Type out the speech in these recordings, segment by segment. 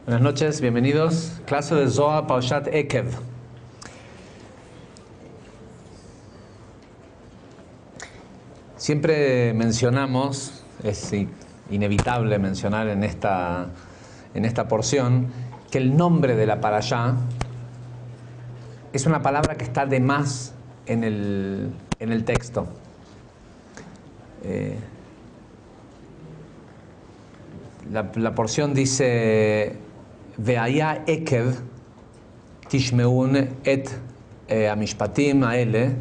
Buenas noches, bienvenidos. Clase de Zohar Parshat Ekev. Siempre mencionamos, es inevitable mencionar en esta porción, que el nombre de la parashá es una palabra que está de más en el texto. La porción dice Ve'aya Ekev Tishmeun et Amishpatim Aele.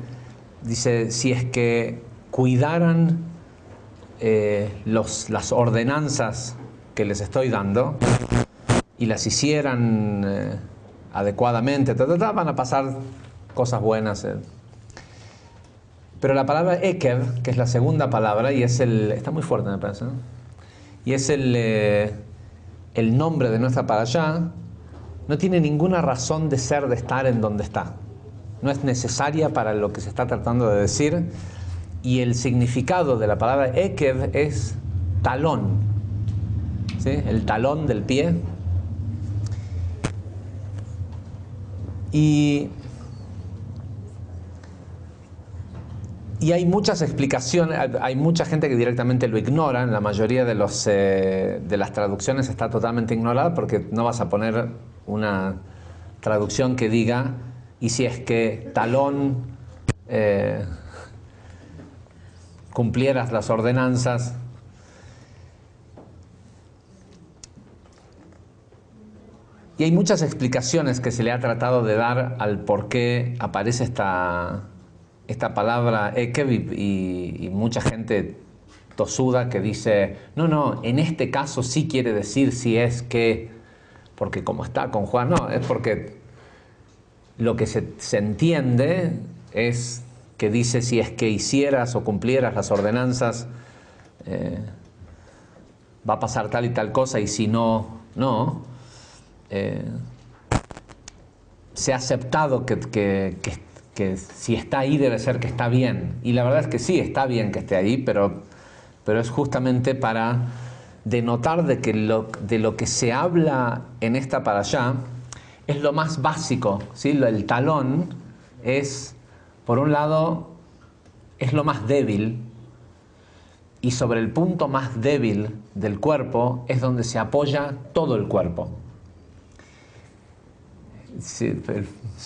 Dice, si es que cuidaran las ordenanzas que les estoy dando y las hicieran adecuadamente, van a pasar cosas buenas. Pero la palabra Ekev, que es la segunda palabra, y está muy fuerte me parece, ¿no? Y es el nombre de nuestra parashá, no tiene ninguna razón de ser, de estar en donde está. No es necesaria para lo que se está tratando de decir. Y el significado de la palabra Ekev es talón, ¿sí? El talón del pie. Y hay muchas explicaciones, hay mucha gente que directamente lo ignora. En la mayoría de las traducciones está totalmente ignorada, porque no vas a poner una traducción que diga, y si es que talón cumplieras las ordenanzas. Y hay muchas explicaciones que se le ha tratado de dar al por qué aparece esta palabra Ekev, y mucha gente tosuda que dice, no, en este caso sí quiere decir si es que, porque como está con Juan, no, es porque lo que se entiende es que dice si es que hicieras o cumplieras las ordenanzas, va a pasar tal y tal cosa, y si no, no. Se ha aceptado que si está ahí debe ser que está bien, y la verdad es que sí, está bien que esté ahí, pero es justamente para denotar de lo que se habla en esta parashá es lo más básico, ¿sí? El talón es, por un lado, es lo más débil, y sobre el punto más débil del cuerpo es donde se apoya todo el cuerpo. Sí,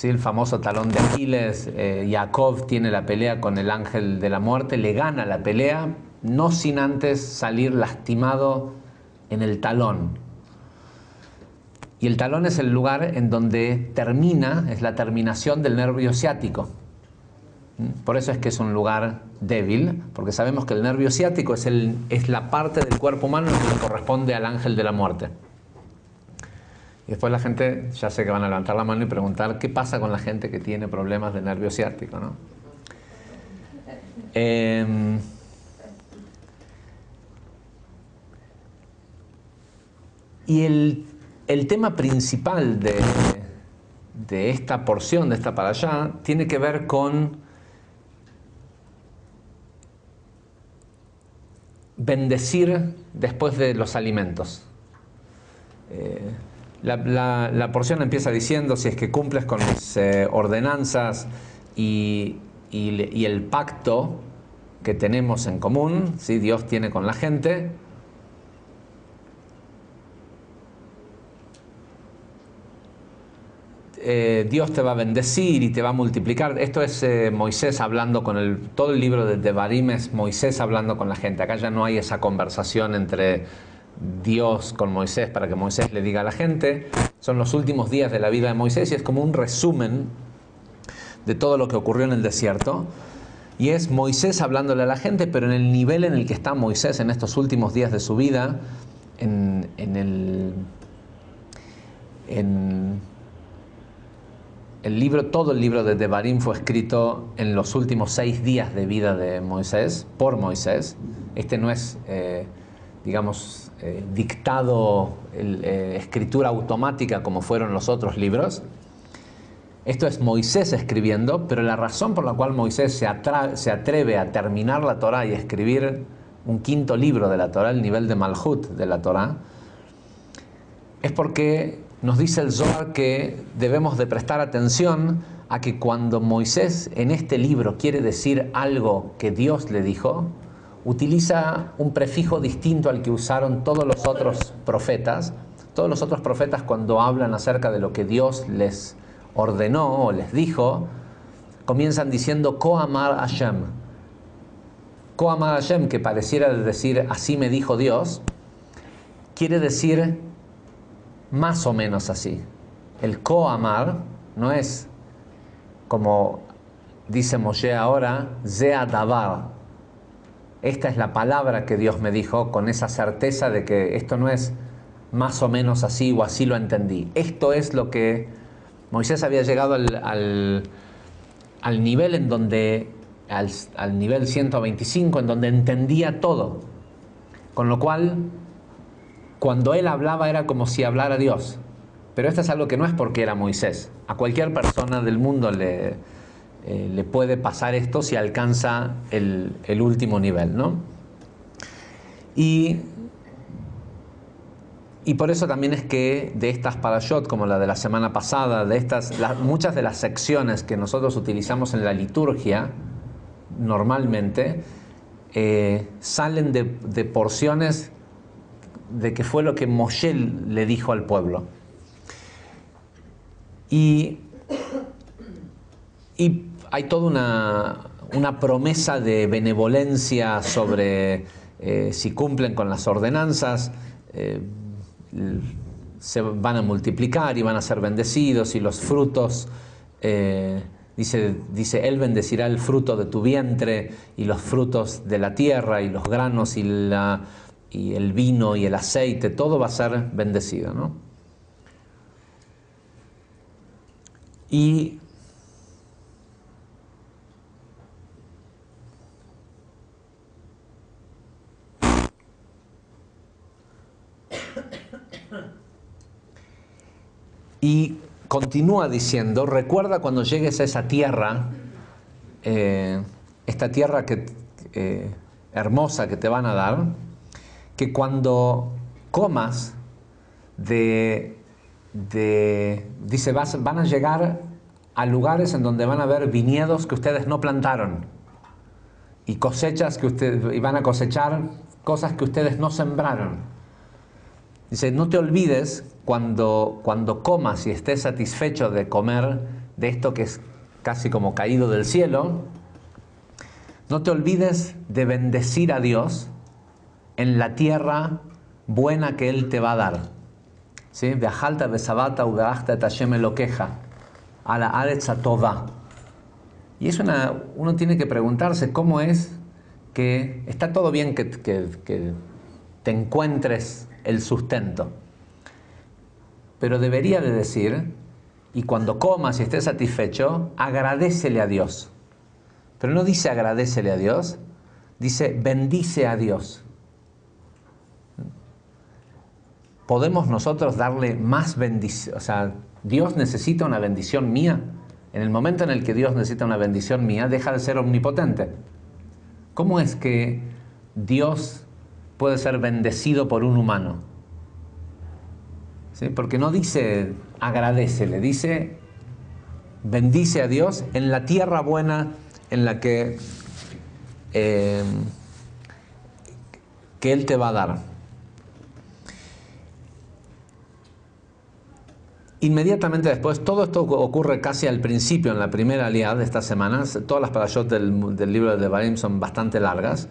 el famoso talón de Aquiles. Jacob tiene la pelea con el ángel de la muerte, le gana la pelea, no sin antes salir lastimado en el talón. Y el talón es el lugar en donde es la terminación del nervio ciático. Por eso es que es un lugar débil, porque sabemos que el nervio ciático es la parte del cuerpo humano que le corresponde al ángel de la muerte. Y después la gente, ya sé que van a levantar la mano y preguntar qué pasa con la gente que tiene problemas de nervio ciático, ¿no? Y el tema principal de esta porción, de esta parashá, tiene que ver con bendecir después de los alimentos. La porción empieza diciendo, si es que cumples con mis ordenanzas y el pacto que tenemos en común, ¿sí? Dios tiene con la gente, Dios te va a bendecir y te va a multiplicar. Esto es Moisés hablando todo el libro de Devarim es Moisés hablando con la gente. Acá ya no hay esa conversación entre Dios con Moisés para que Moisés le diga a la gente. Son los últimos días de la vida de Moisés y es como un resumen de todo lo que ocurrió en el desierto. Y es Moisés hablándole a la gente, pero en el nivel en el que está Moisés en estos últimos días de su vida, todo el libro de Devarim fue escrito en los últimos 6 días de vida de Moisés, por Moisés. Este no es, dictado, escritura automática como fueron los otros libros. Esto es Moisés escribiendo, pero la razón por la cual Moisés se atreve a terminar la Torá y escribir un 5.º libro de la Torá, el nivel de Malhut de la Torá, es porque nos dice el Zohar que debemos de prestar atención a que cuando Moisés en este libro quiere decir algo que Dios le dijo, utiliza un prefijo distinto al que usaron todos los otros profetas. Todos los otros profetas, cuando hablan acerca de lo que Dios les ordenó o les dijo, comienzan diciendo Ko Amar Hashem. Ko Amar Hashem, que pareciera decir así me dijo Dios, quiere decir más o menos así. El Ko Amar no es como dice Moshe ahora, Ze Adavar. Esta es la palabra que Dios me dijo, con esa certeza de que esto no es más o menos así o así lo entendí. Esto es lo que Moisés había llegado al nivel en donde, al nivel 125, en donde entendía todo. Con lo cual, cuando él hablaba era como si hablara Dios. Pero esto es algo que no es porque era Moisés. A cualquier persona del mundo le puede pasar esto si alcanza el último nivel, ¿no? Y por eso también es que de estas parashot, como la de la semana pasada, muchas de las secciones que nosotros utilizamos en la liturgia, normalmente, salen de porciones de que fue lo que Moshe le dijo al pueblo. Y hay toda una promesa de benevolencia sobre si cumplen con las ordenanzas, se van a multiplicar y van a ser bendecidos, y los frutos, dice, Él bendecirá el fruto de tu vientre y los frutos de la tierra y los granos y el vino y el aceite, todo va a ser bendecido, ¿no? Y continúa diciendo, recuerda cuando llegues a esa tierra, esta tierra hermosa que te van a dar, que cuando comas dice, van a llegar a lugares en donde van a haber viñedos que ustedes no plantaron y cosechas y van a cosechar cosas que ustedes no sembraron. Dice, no te olvides cuando comas y estés satisfecho de comer de esto que es casi como caído del cielo, no te olvides de bendecir a Dios en la tierra buena que Él te va a dar. ¿Sí? Ve'ajalta ve'sabata uve'achta et Hashem Elokeja a la Aretz HaTová. Y uno tiene que preguntarse cómo es que está todo bien que te encuentres el sustento, pero debería de decir, y cuando comas y estés satisfecho, agradécele a Dios. Pero no dice agradécele a Dios, dice bendice a Dios. ¿Podemos nosotros darle más bendición? O sea, ¿Dios necesita una bendición mía? En el momento en el que Dios necesita una bendición mía, deja de ser omnipotente. ¿Cómo es que Dios puede ser bendecido por un humano? ¿Sí? Porque no dice agradécele, dice bendice a Dios en la tierra buena en la que Él te va a dar. Inmediatamente después, todo esto ocurre casi al principio, en la primera aliyá de estas semanas. Todas las parashot del libro de Devarim son bastante largas.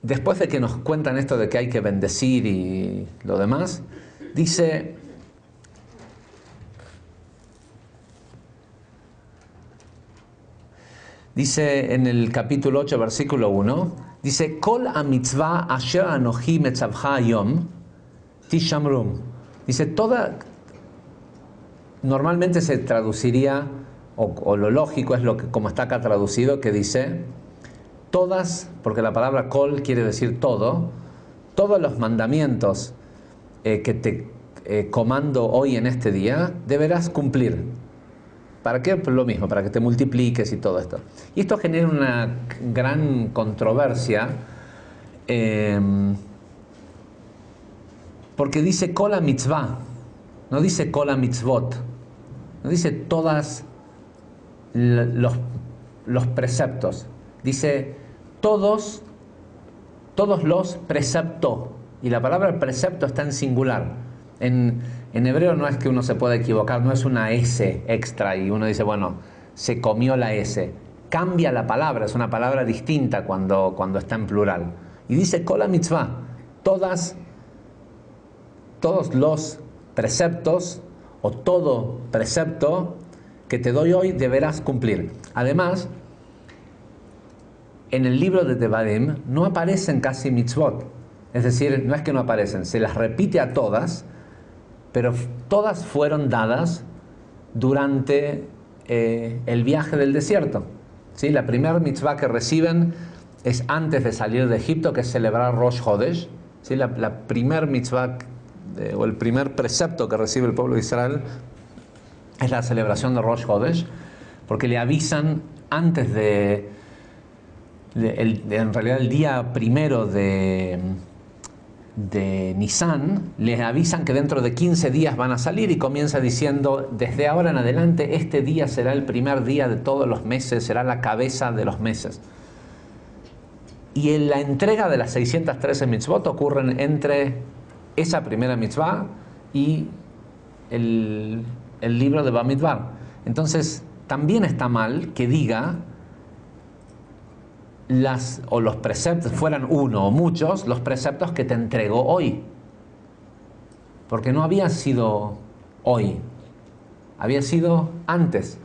Después de que nos cuentan esto de que hay que bendecir y lo demás, dice en el capítulo 8, versículo 1, dice, Kol ha-mitzvah asher anochi metzavcha hayom tishamrum. Dice, normalmente se traduciría, o lo lógico es como está acá traducido, que dice, todas, porque la palabra kol quiere decir todo, todos los mandamientos que te comando hoy en este día, deberás cumplir. ¿Para qué? Pues lo mismo, para que te multipliques y todo esto. Y esto genera una gran controversia, Porque dice Kol mitzvah, no dice Kol mitzvot, no dice todas los preceptos, dice todos los preceptos, y la palabra precepto está en singular. En hebreo no es que uno se pueda equivocar, no es una S extra y uno dice, bueno, se comió la S. Cambia la palabra, es una palabra distinta cuando está en plural. Y dice Kol mitzvah, todos los preceptos o todo precepto que te doy hoy deberás cumplir. Además, en el libro de Devarim no aparecen casi mitzvot. Es decir, no es que no aparecen, se las repite a todas, pero todas fueron dadas durante el viaje del desierto. ¿Sí? La primera mitzvah que reciben es antes de salir de Egipto, que es celebrar Rosh Hodesh. ¿Sí? La primer mitzvah o el primer precepto que recibe el pueblo de Israel es la celebración de Rosh Hodesh, porque le avisan antes en realidad el día primero de Nisan, les avisan que dentro de 15 días van a salir, y comienza diciendo, desde ahora en adelante este día será el primer día de todos los meses, será la cabeza de los meses. Y en la entrega de las 613 mitzvot ocurren entre esa primera mitzvah y el libro de Bamidbar. Entonces también está mal que diga los preceptos, fueran uno o muchos, los preceptos que te entregó hoy. Porque no había sido hoy, había sido antes.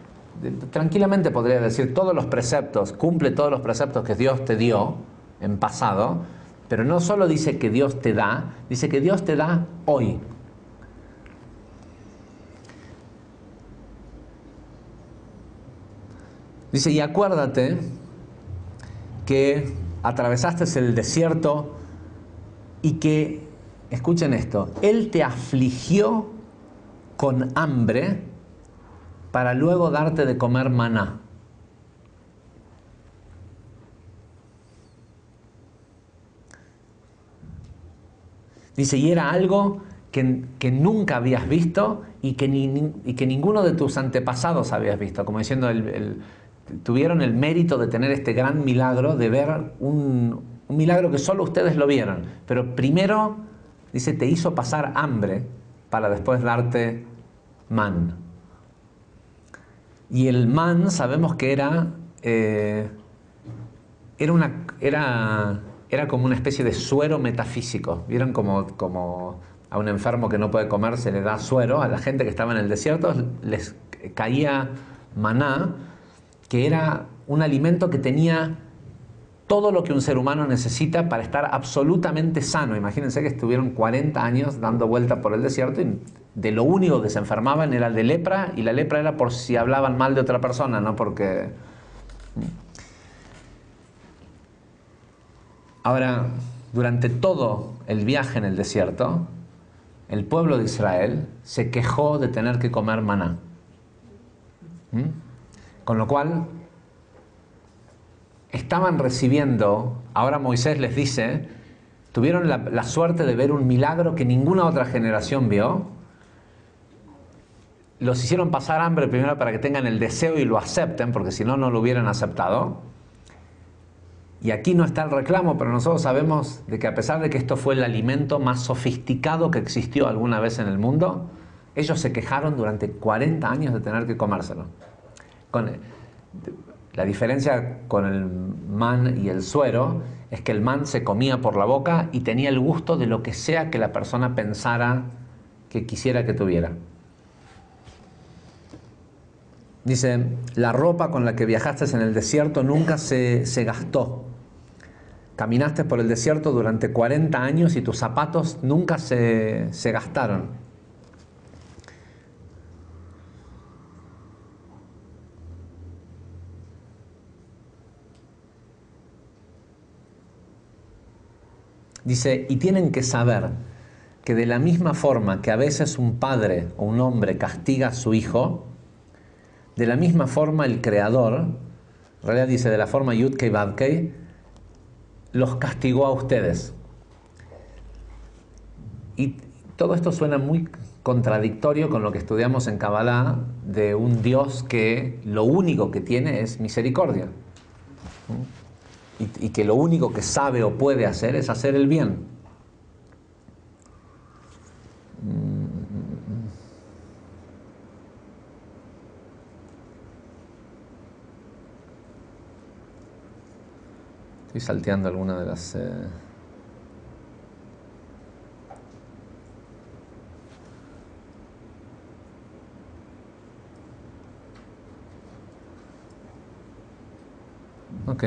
Tranquilamente podría decir todos los preceptos, cumple todos los preceptos que Dios te dio en pasado, pero no solo dice que Dios te da, dice que Dios te da hoy. Dice, y acuérdate que atravesaste el desierto y que, escuchen esto, Él te afligió con hambre para luego darte de comer maná. Dice, y era algo que nunca habías visto y que ninguno de tus antepasados habías visto, como diciendo, tuvieron el mérito de tener este gran milagro, de ver un milagro que solo ustedes lo vieron. Pero primero, dice, te hizo pasar hambre para después darte man. Y el man sabemos que era como una especie de suero metafísico. ¿Vieron como a un enfermo que no puede comer se le da suero? A la gente que estaba en el desierto les caía maná, que era un alimento que tenía todo lo que un ser humano necesita para estar absolutamente sano. Imagínense que estuvieron 40 años dando vuelta por el desierto y de lo único que se enfermaban era de lepra, y la lepra era por si hablaban mal de otra persona, no porque... Ahora, durante todo el viaje en el desierto, el pueblo de Israel se quejó de tener que comer maná. Con lo cual, estaban recibiendo, ahora Moisés les dice, tuvieron la suerte de ver un milagro que ninguna otra generación vio. Los hicieron pasar hambre primero para que tengan el deseo y lo acepten, porque si no, no lo hubieran aceptado. Y aquí no está el reclamo, pero nosotros sabemos de que a pesar de que esto fue el alimento más sofisticado que existió alguna vez en el mundo, ellos se quejaron durante 40 años de tener que comérselo. La diferencia con el man y el suero es que el man se comía por la boca y tenía el gusto de lo que sea que la persona pensara que quisiera que tuviera. Dice, la ropa con la que viajaste en el desierto nunca se gastó. Caminaste por el desierto durante 40 años y tus zapatos nunca se gastaron. Dice, y tienen que saber que de la misma forma que a veces un padre o un hombre castiga a su hijo, de la misma forma el Creador, en realidad dice de la forma Yud-Kei Vav-Kei, los castigó a ustedes. Y todo esto suena muy contradictorio con lo que estudiamos en Kabbalah de un Dios que lo único que tiene es misericordia. Y que lo único que sabe o puede hacer es hacer el bien. Estoy salteando alguna de las... Ok.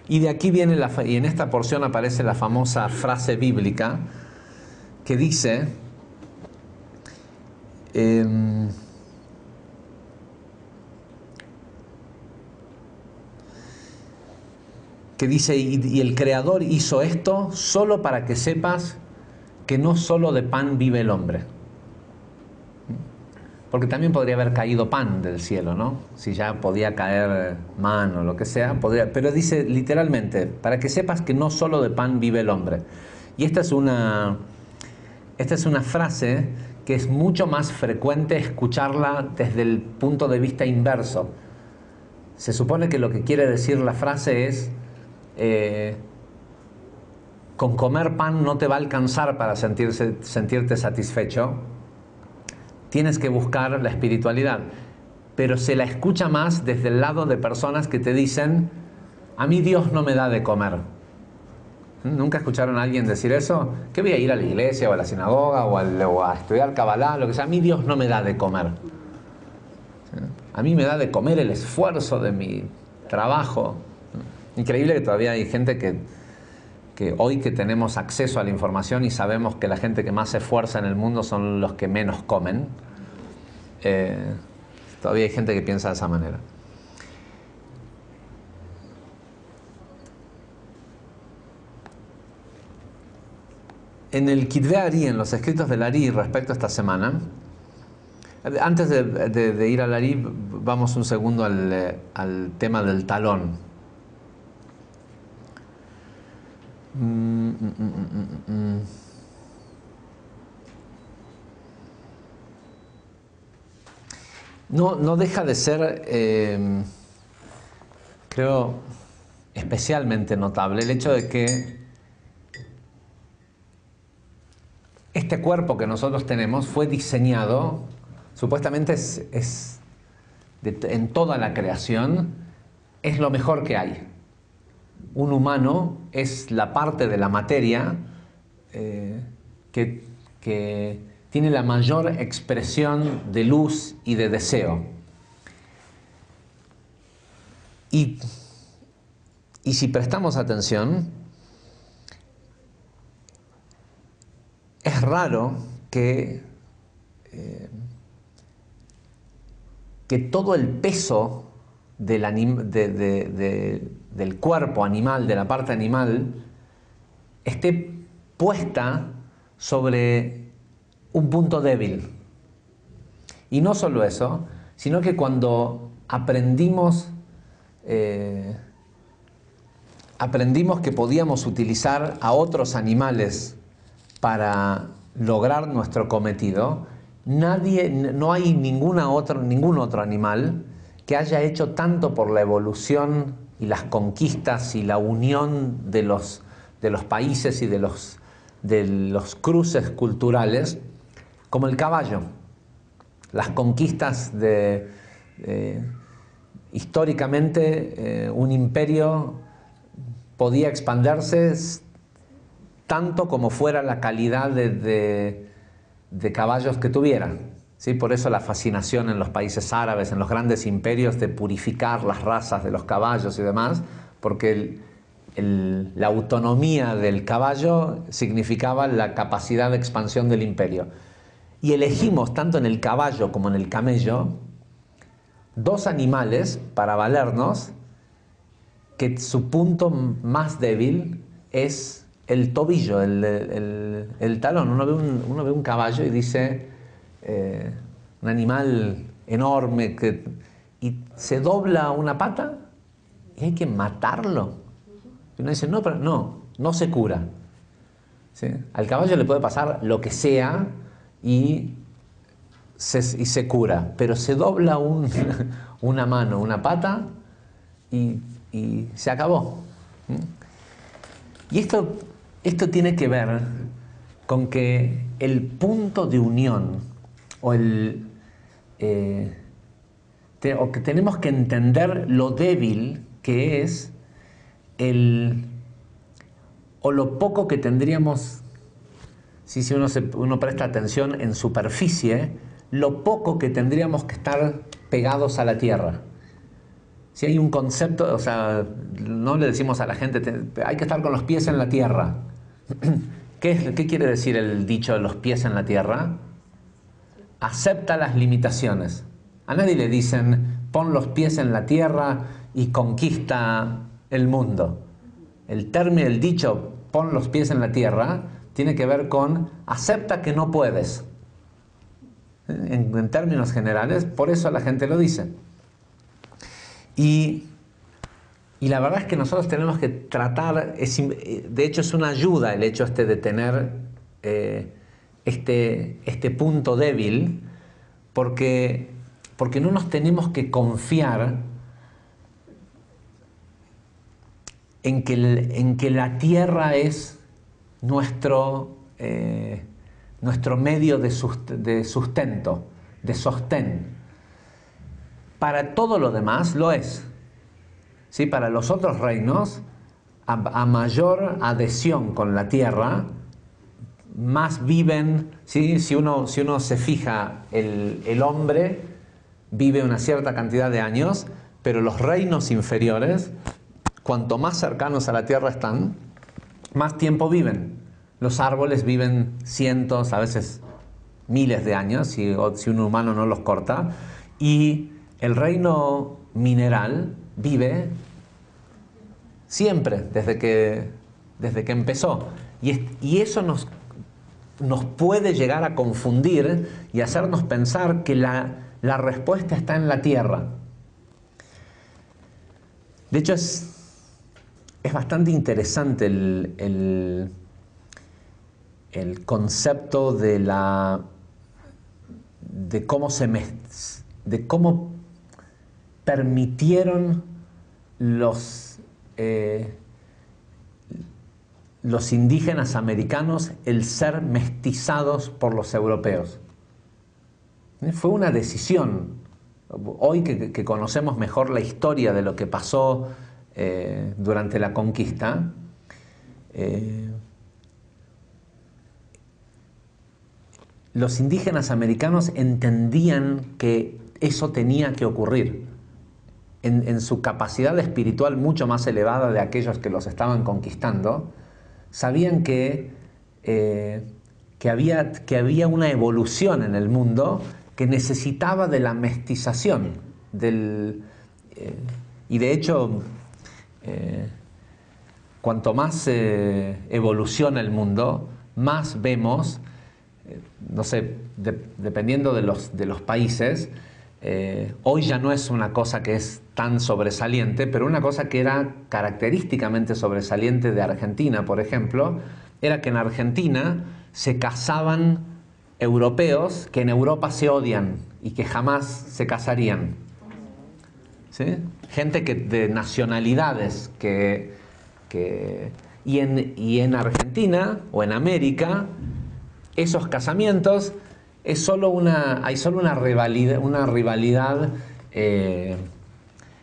Y de aquí viene y en esta porción aparece la famosa frase bíblica que dice y el Creador hizo esto solo para que sepas que no solo de pan vive el hombre. Porque también podría haber caído pan del cielo, ¿no? Si ya podía caer man o lo que sea, podría, pero dice literalmente, para que sepas que no solo de pan vive el hombre. Y esta es una frase que es mucho más frecuente escucharla desde el punto de vista inverso. Se supone que lo que quiere decir la frase es, con comer pan no te va a alcanzar para sentirte satisfecho. Tienes que buscar la espiritualidad, pero se la escucha más desde el lado de personas que te dicen, a mí Dios no me da de comer. ¿Nunca escucharon a alguien decir eso? Que voy a ir a la iglesia o a la sinagoga o a estudiar Kabbalah, lo que sea, a mí Dios no me da de comer. A mí me da de comer el esfuerzo de mi trabajo. Increíble que todavía hay gente que hoy que tenemos acceso a la información y sabemos que la gente que más se esfuerza en el mundo son los que menos comen, todavía hay gente que piensa de esa manera. En el Kitvei Ari, en los escritos del Ari respecto a esta semana, antes de ir al Ari, vamos un segundo al tema del talón. No deja de ser, creo, especialmente notable el hecho de que este cuerpo que nosotros tenemos fue diseñado, supuestamente en toda la creación, es lo mejor que hay. Un humano es la parte de la materia que tiene la mayor expresión de luz y de deseo. Y si prestamos atención, es raro que todo el peso del cuerpo animal, de la parte animal, esté puesta sobre un punto débil. Y no solo eso, sino que cuando aprendimos que podíamos utilizar a otros animales para lograr nuestro cometido, no hay ningún otro animal que haya hecho tanto por la evolución y las conquistas y la unión de los países y de los cruces culturales como el caballo. Las conquistas históricamente un imperio podía expandirse tanto como fuera la calidad de caballos que tuviera. ¿Sí? Por eso la fascinación en los países árabes, en los grandes imperios, de purificar las razas de los caballos y demás, porque la autonomía del caballo significaba la capacidad de expansión del imperio. Y elegimos, tanto en el caballo como en el camello, dos animales para valernos, que su punto más débil es el tobillo, el talón. Uno ve un caballo y dice, un animal enorme y se dobla una pata y hay que matarlo. Y uno dice, no, pero no se cura. ¿Sí? Al caballo le puede pasar lo que sea y se cura, pero se dobla una mano, una pata y se acabó. Y esto tiene que ver con que el punto de unión o que tenemos que entender lo débil que es o lo poco que tendríamos, si uno presta atención en superficie, lo poco que tendríamos que estar pegados a la tierra. Si hay un concepto, o sea, no le decimos a la gente, hay que estar con los pies en la tierra. ¿Qué quiere decir el dicho de los pies en la tierra? Acepta las limitaciones. A nadie le dicen, pon los pies en la tierra y conquista el mundo. El dicho, pon los pies en la tierra, tiene que ver con acepta que no puedes. En términos generales, por eso la gente lo dice. Y la verdad es que nosotros tenemos que tratar, de hecho es una ayuda el hecho de tener este punto débil, porque no nos tenemos que confiar en que la tierra es nuestro medio de sustento, de sostén. Para todo lo demás lo es. ¿Sí? Para los otros reinos, a mayor adhesión con la tierra, más viven. ¿Sí? Si uno se fija, el hombre vive una cierta cantidad de años, pero los reinos inferiores, cuanto más cercanos a la tierra están, más tiempo viven. Los árboles viven cientos, a veces miles de años, si un humano no los corta, y el reino mineral vive siempre, desde que empezó. Y eso nos puede llegar a confundir y hacernos pensar que la respuesta está en la tierra. De hecho, es bastante interesante el concepto de cómo permitieron los indígenas americanos el ser mestizados por los europeos. Fue una decisión. Hoy que conocemos mejor la historia de lo que pasó durante la conquista, los indígenas americanos entendían que eso tenía que ocurrir. En su capacidad espiritual mucho más elevada de aquellos que los estaban conquistando, sabían que había una evolución en el mundo que necesitaba de la mestización. Y de hecho, cuanto más evoluciona el mundo, más vemos, no sé, dependiendo de los países, hoy ya no es una cosa que es tan sobresaliente, pero una cosa que era característicamente sobresaliente de Argentina, por ejemplo, era que en Argentina se casaban europeos que en Europa se odian y que jamás se casarían. ¿Sí? Gente de nacionalidades y en Argentina o en América, esos casamientos hay solo una rivalidad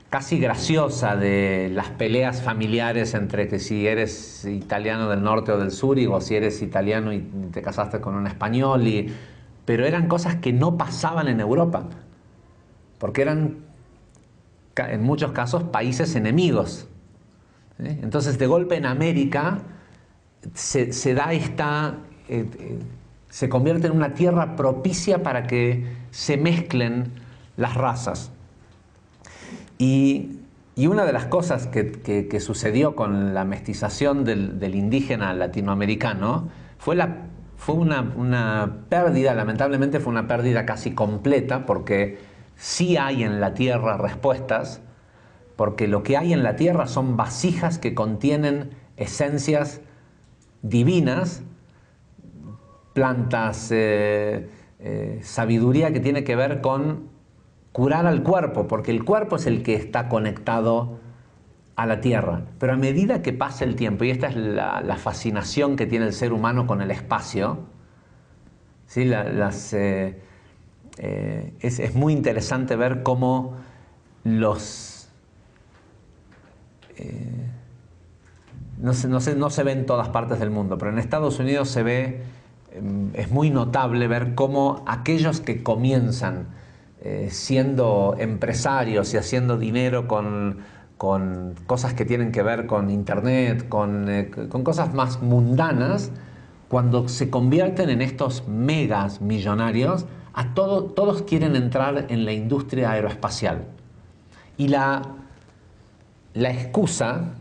casi graciosa de las peleas familiares entre que si eres italiano del norte o del sur o si eres italiano y te casaste con un español, pero eran cosas que no pasaban en Europa, porque eran en muchos casos países enemigos. ¿Sí? Entonces de golpe en América se da se convierte en una tierra propicia para que se mezclen las razas. Y una de las cosas que sucedió con la mestización del indígena latinoamericano fue una pérdida, lamentablemente fue una pérdida casi completa, porque sí hay en la tierra respuestas porque lo que hay en la tierra son vasijas que contienen esencias divinas, plantas, sabiduría que tiene que ver con curar al cuerpo, porque el cuerpo es el que está conectado a la tierra. Pero a medida que pasa el tiempo, y esta es la fascinación que tiene el ser humano con el espacio, ¿sí? Es muy interesante ver cómo no se ve en todas partes del mundo, pero en Estados Unidos se ve, es muy notable ver cómo aquellos que comienzan siendo empresarios y haciendo dinero con cosas que tienen que ver con internet, con cosas más mundanas, cuando se convierten en estos megas millonarios, todos quieren entrar en la industria aeroespacial. Y la excusa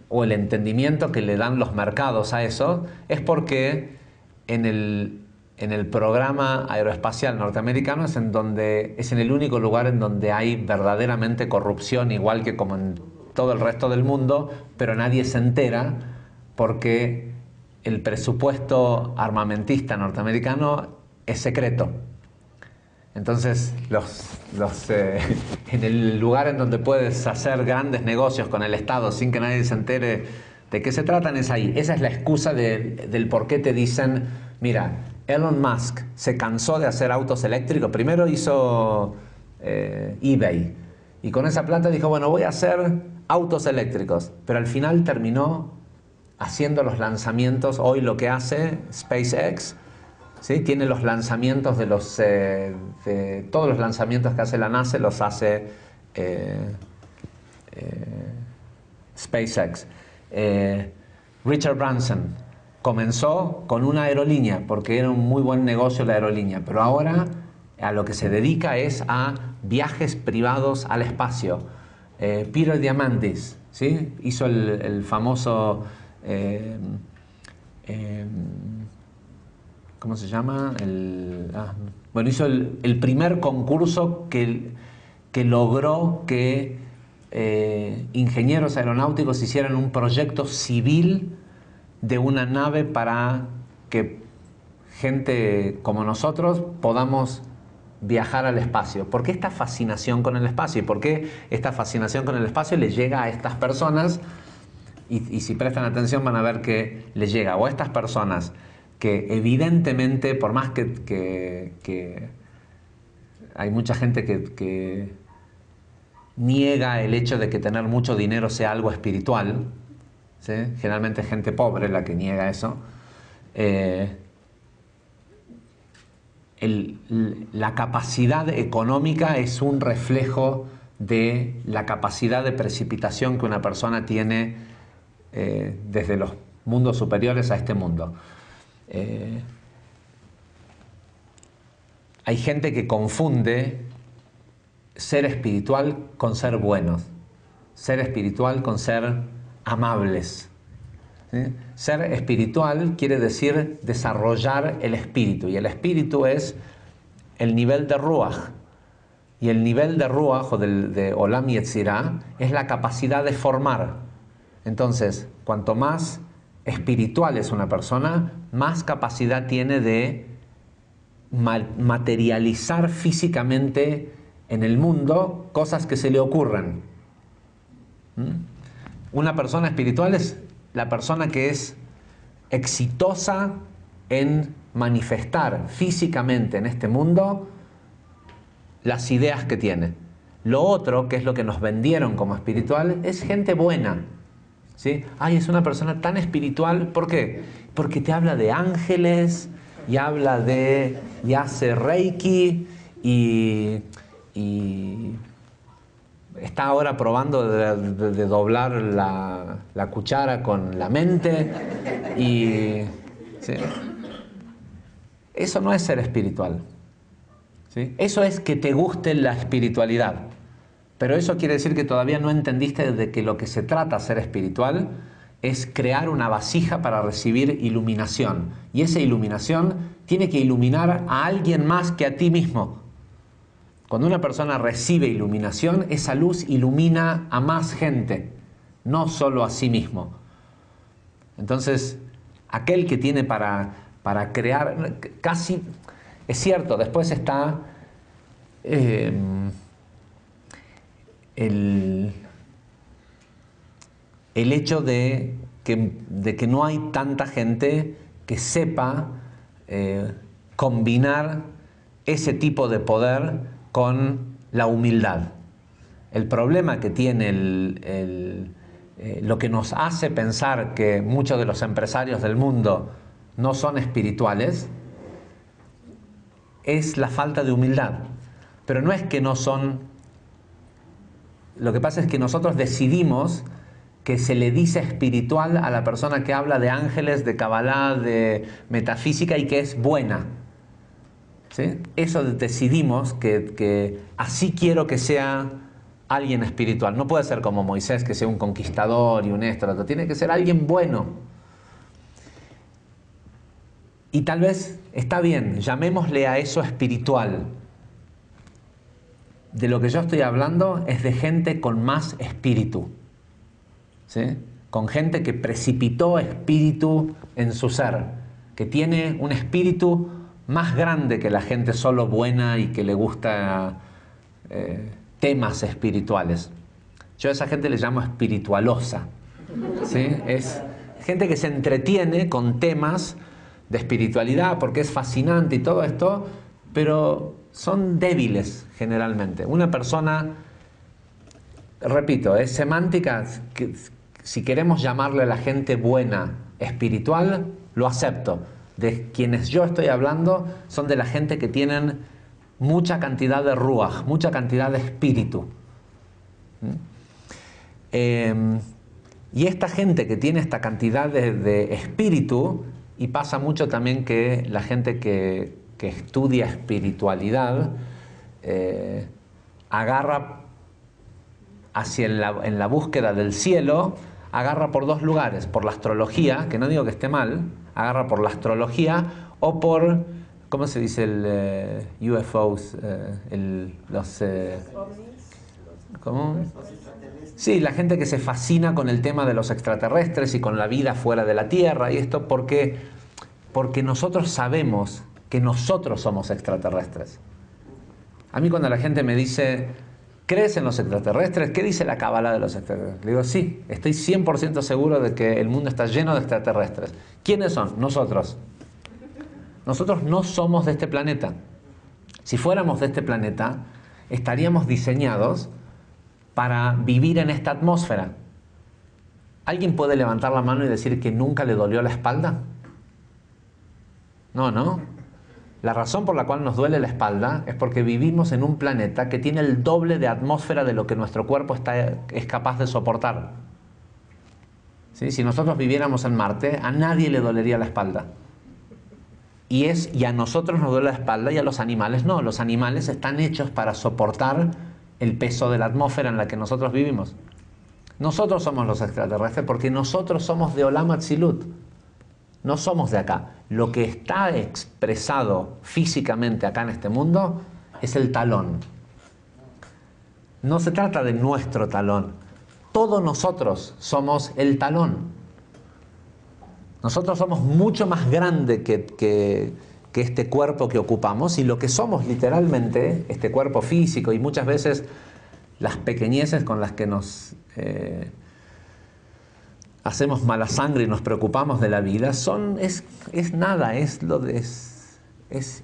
o el entendimiento que le dan los mercados a eso es porque en el programa aeroespacial norteamericano es en el único lugar en donde hay verdaderamente corrupción, igual que como en todo el resto del mundo, pero nadie se entera porque el presupuesto armamentista norteamericano es secreto. Entonces, en el lugar en donde puedes hacer grandes negocios con el Estado sin que nadie se entere de qué se tratan es ahí. Esa es la excusa del por qué te dicen, mira, Elon Musk se cansó de hacer autos eléctricos. Primero hizo eBay y con esa plata dijo, bueno, voy a hacer autos eléctricos. Pero al final terminó haciendo los lanzamientos. Hoy lo que hace SpaceX, ¿sí? Tiene los lanzamientos de todos los lanzamientos que hace la NASA los hace SpaceX. Richard Branson comenzó con una aerolínea porque era un muy buen negocio la aerolínea, pero ahora a lo que se dedica es a viajes privados al espacio. Peter Diamandis, ¿sí? Hizo el famoso ¿cómo se llama? Bueno, hizo el primer concurso que logró que ingenieros aeronáuticos hicieran un proyecto civil de una nave para que gente como nosotros podamos viajar al espacio. ¿Por qué esta fascinación con el espacio? ¿Y por qué esta fascinación con el espacio le llega a estas personas? Y si prestan atención van a ver que les llega o a estas personas que evidentemente, por más que hay mucha gente que niega el hecho de que tener mucho dinero sea algo espiritual, ¿sí? Generalmente es gente pobre la que niega eso. La capacidad económica es un reflejo de la capacidad de precipitación que una persona tiene desde los mundos superiores a este mundo. Hay gente que confunde ser espiritual con ser buenos, ser espiritual con ser amables, ¿sí? Ser espiritual quiere decir desarrollar el espíritu, y el espíritu es el nivel de Ruach, y el nivel de Ruach o de Olam Yetzirah es la capacidad de formar. Entonces, cuanto más espiritual es una persona, más capacidad tiene de materializar físicamente en el mundo cosas que se le ocurran. Una persona espiritual es la persona que es exitosa en manifestar físicamente en este mundo las ideas que tiene. Lo otro, que es lo que nos vendieron como espiritual, es gente buena, ¿sí? Ay, es una persona tan espiritual. ¿Por qué? Porque te habla de ángeles y hace reiki y está ahora probando de doblar la cuchara con la mente y ¿sí? Eso no es ser espiritual, ¿sí? Eso es que te guste la espiritualidad, pero eso quiere decir que todavía no entendiste de que lo que se trata ser espiritual es crear una vasija para recibir iluminación, y esa iluminación tiene que iluminar a alguien más que a ti mismo. Cuando una persona recibe iluminación, esa luz ilumina a más gente, no solo a sí mismo. Entonces, aquel que tiene para crear, casi, es cierto, después está el hecho de que no hay tanta gente que sepa combinar ese tipo de poder con la humildad. El problema que tiene lo que nos hace pensar que muchos de los empresarios del mundo no son espirituales es la falta de humildad. Pero no es que no son... Lo que pasa es que nosotros decidimos que se le dice espiritual a la persona que habla de ángeles, de Kabbalah, de metafísica y que es buena. ¿Sí? Eso decidimos que así quiero que sea alguien espiritual. No puede ser como Moisés, que sea un conquistador y un esto, tiene que ser alguien bueno. Y tal vez está bien, llamémosle a eso espiritual. De lo que yo estoy hablando es de gente con más espíritu, ¿sí? Con gente que precipitó espíritu en su ser, que tiene un espíritu más grande que la gente solo buena y que le gusta temas espirituales. Yo a esa gente le llamo espiritualosa, ¿sí? Es gente que se entretiene con temas de espiritualidad porque es fascinante y todo esto, pero son débiles generalmente. Una persona, repito, es semántica, que si queremos llamarle a la gente buena espiritual, lo acepto. De quienes yo estoy hablando son de la gente que tienen mucha cantidad de ruaj, mucha cantidad de espíritu. Y esta gente que tiene esta cantidad de espíritu, y pasa mucho también que la gente que estudia espiritualidad agarra en la búsqueda del cielo, agarra por dos lugares, por la astrología, que no digo que esté mal, agarra por la astrología o por, ¿cómo se dice el UFOs? ¿Cómo? Sí, la gente que se fascina con el tema de los extraterrestres y con la vida fuera de la Tierra y esto porque nosotros sabemos que nosotros somos extraterrestres. A mí cuando la gente me dice, ¿crees en los extraterrestres? ¿Qué dice la Kabbalah de los extraterrestres? Le digo, sí, estoy 100% seguro de que el mundo está lleno de extraterrestres. ¿Quiénes son? Nosotros. Nosotros no somos de este planeta. Si fuéramos de este planeta, estaríamos diseñados para vivir en esta atmósfera. ¿Alguien puede levantar la mano y decir que nunca le dolió la espalda? No, ¿no? La razón por la cual nos duele la espalda es porque vivimos en un planeta que tiene el doble de atmósfera de lo que nuestro cuerpo es capaz de soportar. ¿Sí? Si nosotros viviéramos en Marte, a nadie le dolería la espalda. Y a nosotros nos duele la espalda y a los animales no. Los animales están hechos para soportar el peso de la atmósfera en la que nosotros vivimos. Nosotros somos los extraterrestres porque nosotros somos de Olam Atzilut. No somos de acá. Lo que está expresado físicamente acá en este mundo es el talón. No se trata de nuestro talón. Todos nosotros somos el talón. Nosotros somos mucho más grande que este cuerpo que ocupamos y lo que somos literalmente, este cuerpo físico y muchas veces las pequeñeces con las que nos hacemos mala sangre y nos preocupamos de la vida, es nada, es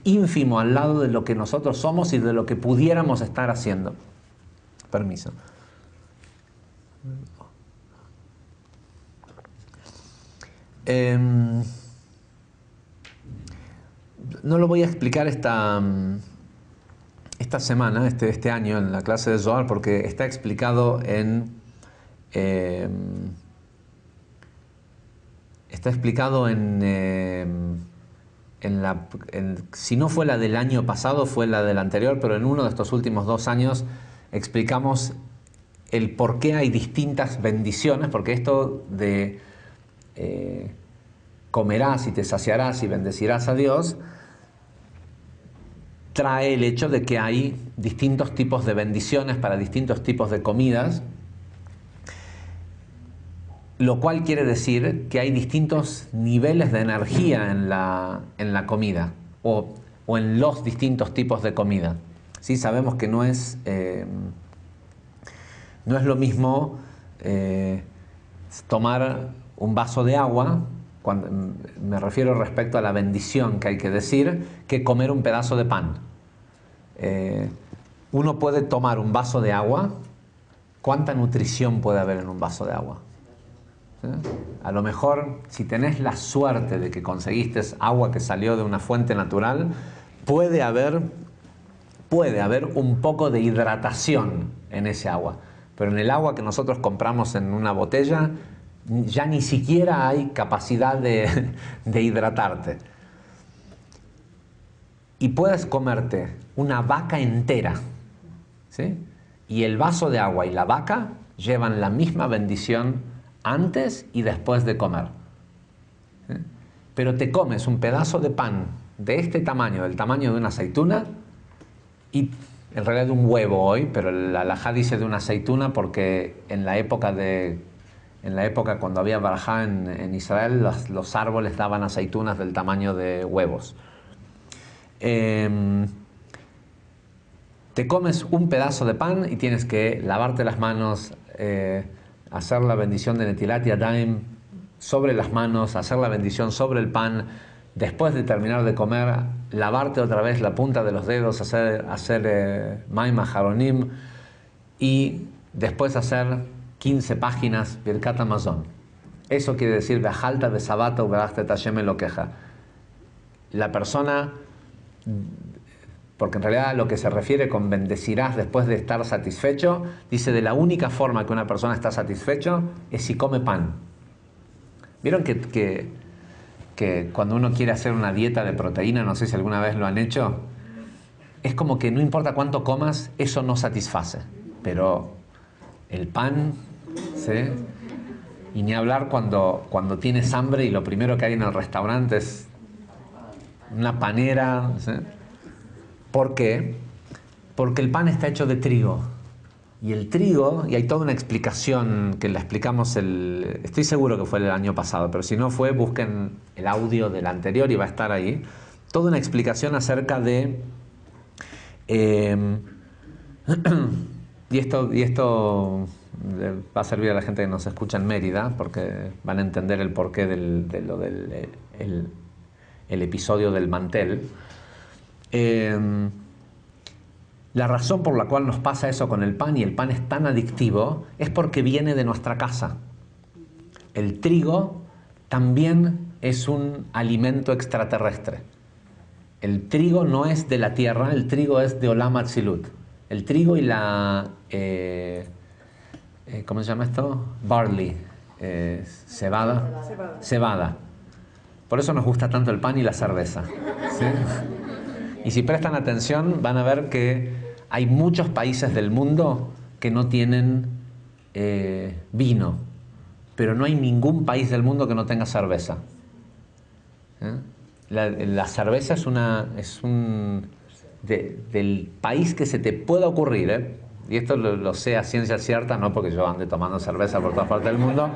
ínfimo al lado de lo que nosotros somos y de lo que pudiéramos estar haciendo. Permiso. No lo voy a explicar esta semana, este año en la clase de Zohar porque está explicado si no fue la del año pasado, fue la del anterior, pero en uno de estos últimos 2 años explicamos el por qué hay distintas bendiciones, porque esto de comerás y te saciarás y bendecirás a Dios trae el hecho de que hay distintos tipos de bendiciones para distintos tipos de comidas, lo cual quiere decir que hay distintos niveles de energía en la comida o en los distintos tipos de comida. ¿Sí? Sabemos que no es lo mismo tomar un vaso de agua, cuando me refiero respecto a la bendición que hay que decir, que comer un pedazo de pan. Uno puede tomar un vaso de agua. ¿Cuánta nutrición puede haber en un vaso de agua? ¿Sí? A lo mejor, si tenés la suerte de que conseguiste agua que salió de una fuente natural, puede haber un poco de hidratación en ese agua. Pero en el agua que nosotros compramos en una botella, ya ni siquiera hay capacidad de hidratarte. Y puedes comerte una vaca entera, ¿sí? Y el vaso de agua y la vaca llevan la misma bendición antes y después de comer. ¿Sí? Pero te comes un pedazo de pan de este tamaño, del tamaño de una aceituna, y en realidad de un huevo hoy, pero la halajá dice de una aceituna porque en la época cuando había barajá en Israel, los árboles daban aceitunas del tamaño de huevos. Te comes un pedazo de pan y tienes que lavarte las manos, hacer la bendición de Netilat Yadayim sobre las manos, hacer la bendición sobre el pan. Después de terminar de comer, lavarte otra vez la punta de los dedos, hacer Maim Aharonim, y después hacer 15 páginas Birkat Hamazon. Eso quiere decir Ve'ajalta ve'sabata u'berachta et Hashem Elokeja. La persona, porque en realidad lo que se refiere con bendecirás después de estar satisfecho, dice de la única forma que una persona está satisfecho es si come pan. ¿Vieron que cuando uno quiere hacer una dieta de proteína, no sé si alguna vez lo han hecho, es como que no importa cuánto comas, eso no satisface? Pero el pan, ¿sí? Y ni hablar cuando tienes hambre y lo primero que hay en el restaurante es una panera, ¿sí? ¿Por qué? Porque el pan está hecho de trigo. Y el trigo, y hay toda una explicación que la explicamos, estoy seguro que fue el año pasado, pero si no fue, busquen el audio del anterior y va a estar ahí. Toda una explicación acerca de... y esto va a servir a la gente que nos escucha en Mérida, porque van a entender el porqué de lo del el episodio del mantel. La razón por la cual nos pasa eso con el pan, y el pan es tan adictivo, es porque viene de nuestra casa. El trigo también es un alimento extraterrestre. El trigo no es de la tierra, el trigo es de Olam Atzilut. El trigo y la... ¿cómo se llama esto? Barley. Cebada. Por eso nos gusta tanto el pan y la cerveza. ¿Sí? Y si prestan atención, van a ver que hay muchos países del mundo que no tienen vino, pero no hay ningún país del mundo que no tenga cerveza. La cerveza del país que se te pueda ocurrir, y esto lo sé a ciencia cierta, no porque yo ande tomando cerveza por todas partes del mundo,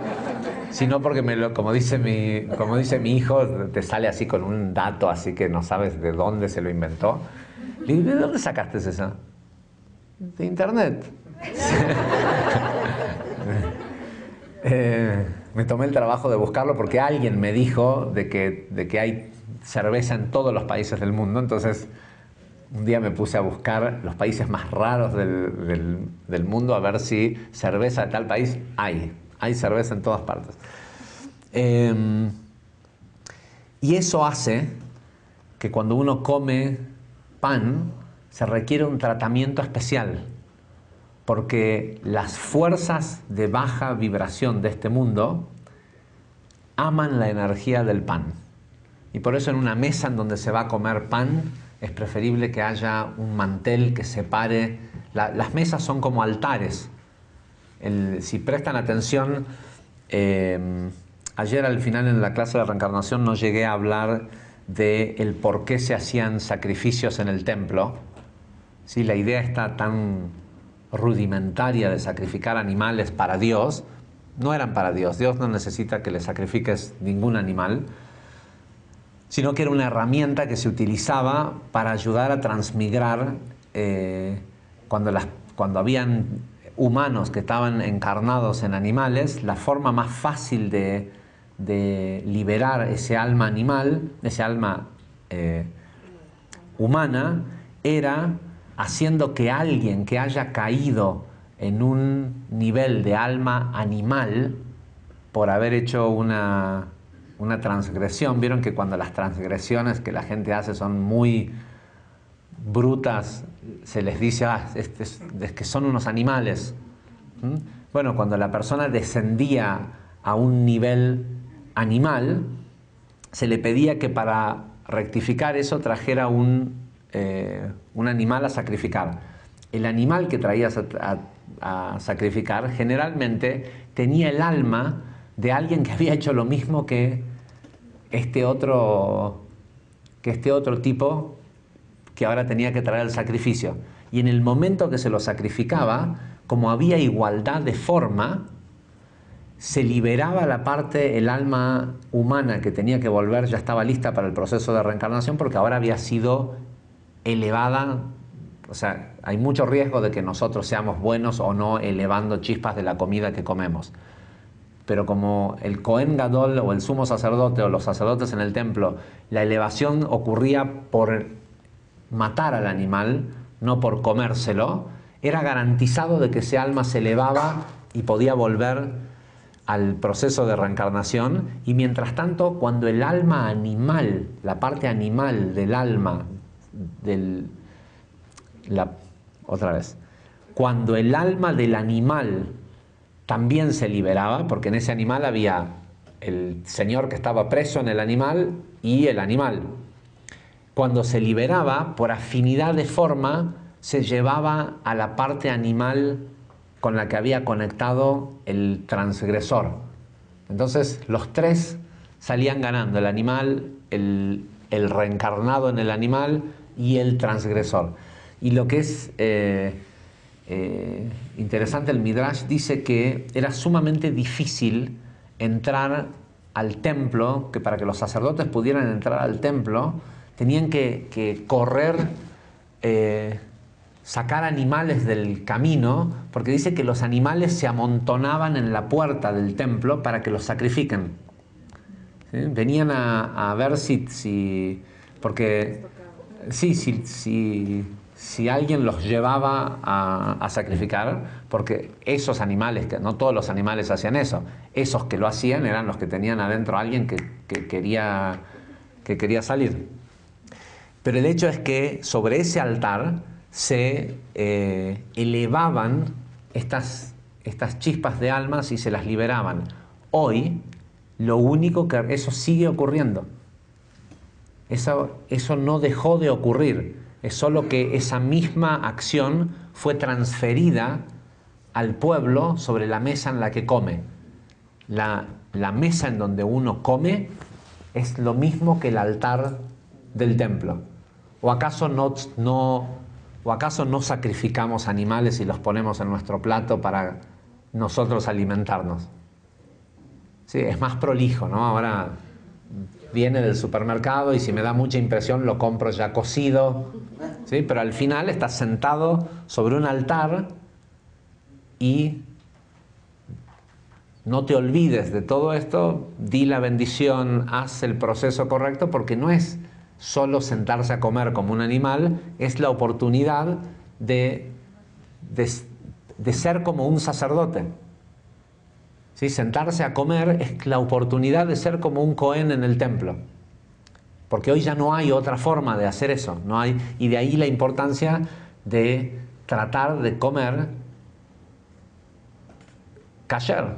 sino porque como dice mi hijo, te sale así con un dato así que no sabes de dónde se lo inventó. Le digo, ¿de dónde sacaste eso? De internet. Me tomé el trabajo de buscarlo porque alguien me dijo de que hay cerveza en todos los países del mundo. Entonces un día me puse a buscar los países más raros del mundo, a ver si cerveza de tal país hay cerveza en todas partes. Y eso hace que cuando uno come pan se requiere un tratamiento especial, porque las fuerzas de baja vibración de este mundo aman la energía del pan. Y por eso en una mesa en donde se va a comer pan es preferible que haya un mantel que separe. Las mesas son como altares. Si prestan atención, ayer al final en la clase de reencarnación no llegué a hablar del por qué se hacían sacrificios en el templo. ¿Sí? La idea está tan rudimentaria de sacrificar animales para Dios. No eran para Dios. Dios no necesita que le sacrifiques ningún animal, sino que era una herramienta que se utilizaba para ayudar a transmigrar cuando habían humanos que estaban encarnados en animales. La forma más fácil de liberar ese alma animal, ese alma humana, era haciendo que alguien que haya caído en un nivel de alma animal por haber hecho una transgresión. Vieron que cuando las transgresiones que la gente hace son muy brutas, se les dice, es que son unos animales. Bueno, cuando la persona descendía a un nivel animal, se le pedía que para rectificar eso trajera un animal a sacrificar. El animal que traías a sacrificar generalmente tenía el alma de alguien que había hecho lo mismo que este otro tipo que ahora tenía que traer el sacrificio. Y en el momento que se lo sacrificaba, como había igualdad de forma, se liberaba la parte, el alma humana que tenía que volver, ya estaba lista para el proceso de reencarnación, porque ahora había sido elevada. O sea, hay mucho riesgo de que nosotros seamos buenos o no elevando chispas de la comida que comemos. Pero como el Cohen Gadol o el sumo sacerdote o los sacerdotes en el templo, la elevación ocurría por matar al animal, no por comérselo, era garantizado de que ese alma se elevaba y podía volver al proceso de reencarnación. Y mientras tanto, cuando el alma animal, la parte animal del alma, cuando el alma del animal también se liberaba, porque en ese animal había el señor que estaba preso en el animal y el animal. Cuando se liberaba, por afinidad de forma, se llevaba a la parte animal con la que había conectado el transgresor. Entonces los tres salían ganando, el animal, el reencarnado en el animal y el transgresor. Y lo que es interesante, el Midrash dice que era sumamente difícil entrar al templo, que para que los sacerdotes pudieran entrar al templo, tenían que correr, sacar animales del camino, porque dice que los animales se amontonaban en la puerta del templo para que los sacrifiquen. ¿Sí? Venían a ver porque si alguien los llevaba a sacrificar, porque esos animales, que no todos los animales hacían eso, esos que lo hacían eran los que tenían adentro a alguien que quería salir. Pero el hecho es que sobre ese altar se elevaban estas chispas de almas y se las liberaban. Hoy, lo único que eso sigue ocurriendo. Eso no dejó de ocurrir. Es solo que esa misma acción fue transferida al pueblo sobre la mesa en la que come. La mesa en donde uno come es lo mismo que el altar del templo. ¿O acaso no sacrificamos animales y los ponemos en nuestro plato para nosotros alimentarnos? Sí, es más prolijo, ¿no? Ahora viene del supermercado y si me da mucha impresión lo compro ya cocido, ¿sí? Pero al final estás sentado sobre un altar y no te olvides de todo esto, di la bendición, haz el proceso correcto, porque no es solo sentarse a comer como un animal, es la oportunidad de ser como un sacerdote. ¿Sí? Sentarse a comer es la oportunidad de ser como un Cohen en el templo. Porque hoy ya no hay otra forma de hacer eso. No hay, y de ahí la importancia de tratar de comer kasher.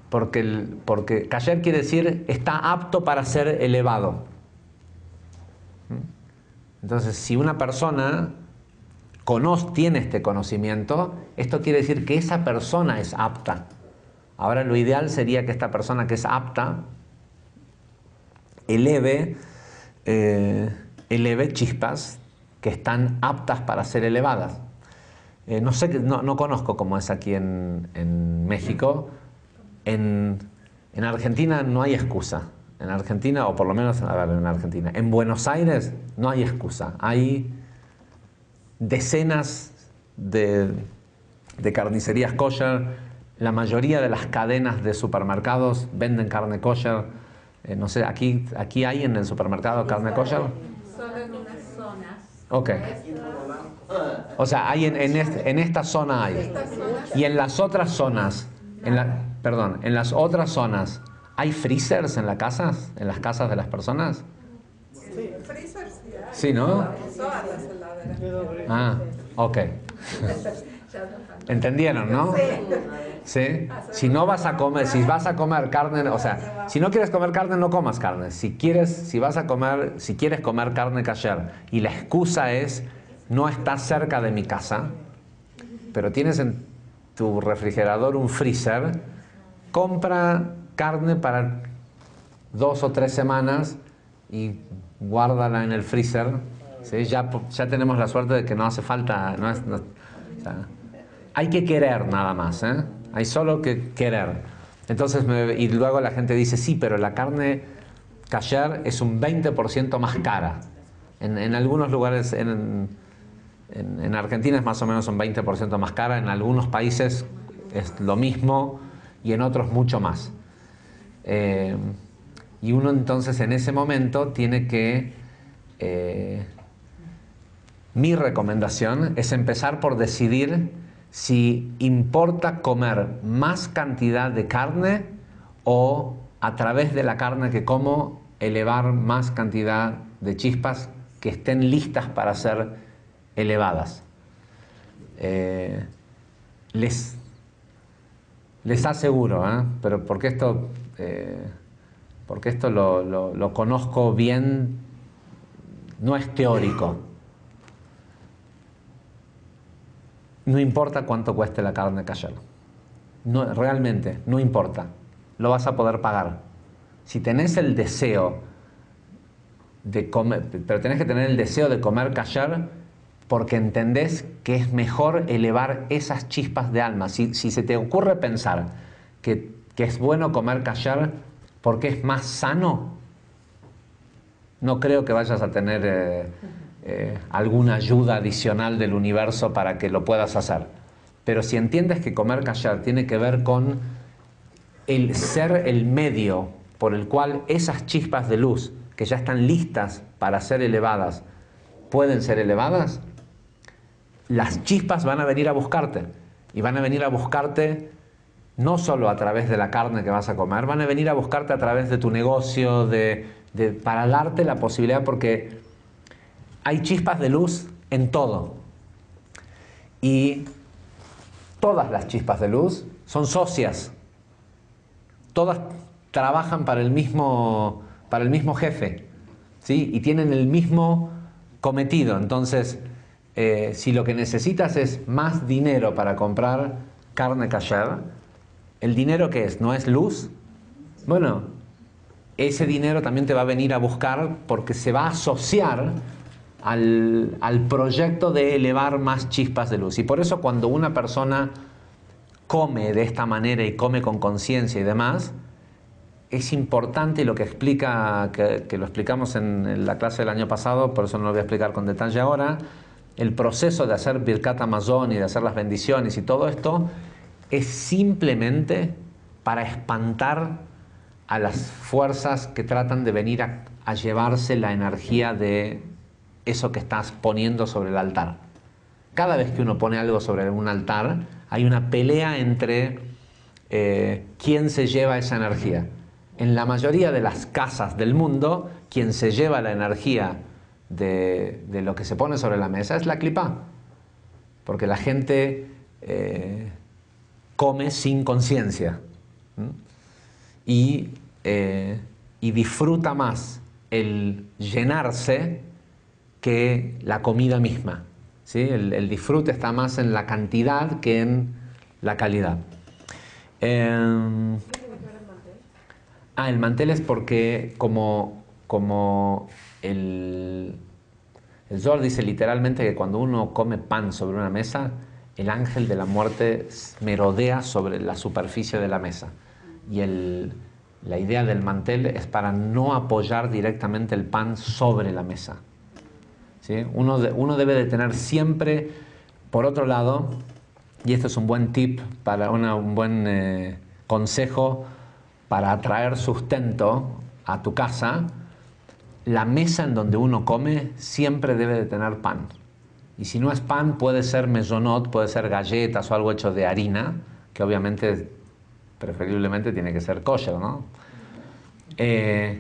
Porque kasher quiere decir está apto para ser elevado. Entonces, si una persona tiene este conocimiento, esto quiere decir que esa persona es apta. Ahora lo ideal sería que esta persona que es apta eleve eleve chispas que están aptas para ser elevadas. No sé, no conozco cómo es aquí en México. En Argentina no hay excusa. En Argentina, o por lo menos, a ver, en Argentina. En Buenos Aires no hay excusa. Hay decenas de carnicerías kosher. La mayoría de las cadenas de supermercados venden carne kosher. No sé, aquí hay en el supermercado carne kosher. Solo en unas zonas. Ok. O sea, hay en esta zona hay. Y en las otras zonas, perdón, en las otras zonas, ¿hay freezers en las casas de las personas? Sí, freezer sí hay. Sí, ¿no? Todas las heladeras. Ah, ok. ¿Entendieron, no? ¿Sí? Si no vas a comer, si vas a comer carne, o sea, si no quieres comer carne, no comas carne. Si quieres comer carne kasher y la excusa es no estás cerca de mi casa, pero tienes en tu refrigerador un freezer, compra carne para 2 o 3 semanas y guárdala en el freezer. ¿Sí? Ya tenemos la suerte de que no hace falta, o sea, hay que querer nada más, ¿eh? Hay solo que querer. Entonces, y luego la gente dice, sí, pero la carne kasher es un 20% más cara. En algunos lugares, en Argentina es más o menos un 20% más cara, en algunos países es lo mismo y en otros mucho más. Y uno entonces en ese momento tiene que... mi recomendación es empezar por decidir si importa comer más cantidad de carne o a través de la carne que como elevar más cantidad de chispas que estén listas para ser elevadas. Les aseguro, pero porque esto lo conozco bien, no es teórico. No importa cuánto cueste la carne kasher. No, realmente, no importa. Lo vas a poder pagar. Si tenés el deseo de comer, pero tenés que tener el deseo de comer kasher porque entendés que es mejor elevar esas chispas de alma. Si se te ocurre pensar que es bueno comer kasher porque es más sano, no creo que vayas a tener alguna ayuda adicional del universo para que lo puedas hacer. Pero si entiendes que comer kasher tiene que ver con el ser el medio por el cual esas chispas de luz que ya están listas para ser elevadas pueden ser elevadas, las chispas van a venir a buscarte. Y van a venir a buscarte no solo a través de la carne que vas a comer, van a venir a buscarte a través de tu negocio, para darte la posibilidad, porque hay chispas de luz en todo. Y todas las chispas de luz son socias. Todas trabajan para el mismo jefe, ¿sí? Y tienen el mismo cometido. Entonces, si lo que necesitas es más dinero para comprar carne kasher, ¿el dinero qué es? ¿No es luz? Bueno, ese dinero también te va a venir a buscar porque se va a asociar al proyecto de elevar más chispas de luz. Y por eso cuando una persona come de esta manera y come con conciencia y demás, es importante, y lo que explica, que lo explicamos en la clase del año pasado, por eso no lo voy a explicar con detalle ahora, el proceso de hacer Birkat Hamazon y de hacer las bendiciones y todo esto es simplemente para espantar a las fuerzas que tratan de venir a llevarse la energía de eso que estás poniendo sobre el altar. Cada vez que uno pone algo sobre un altar, hay una pelea entre quién se lleva esa energía. En la mayoría de las casas del mundo, quien se lleva la energía de lo que se pone sobre la mesa es la clipá. Porque la gente come sin conciencia. Y disfruta más el llenarse que la comida misma. ¿Sí? El disfrute está más en la cantidad que en la calidad. El mantel es porque como como el Zohar dice literalmente que cuando uno come pan sobre una mesa, el ángel de la muerte merodea sobre la superficie de la mesa. Y la idea del mantel es para no apoyar directamente el pan sobre la mesa. ¿Sí? Uno debe de tener siempre, por otro lado, y esto es un buen tip, un buen consejo para atraer sustento a tu casa, la mesa en donde uno come siempre debe de tener pan. Y si no es pan, puede ser mezonot, puede ser galletas o algo hecho de harina, que obviamente, preferiblemente, tiene que ser kosher, ¿no?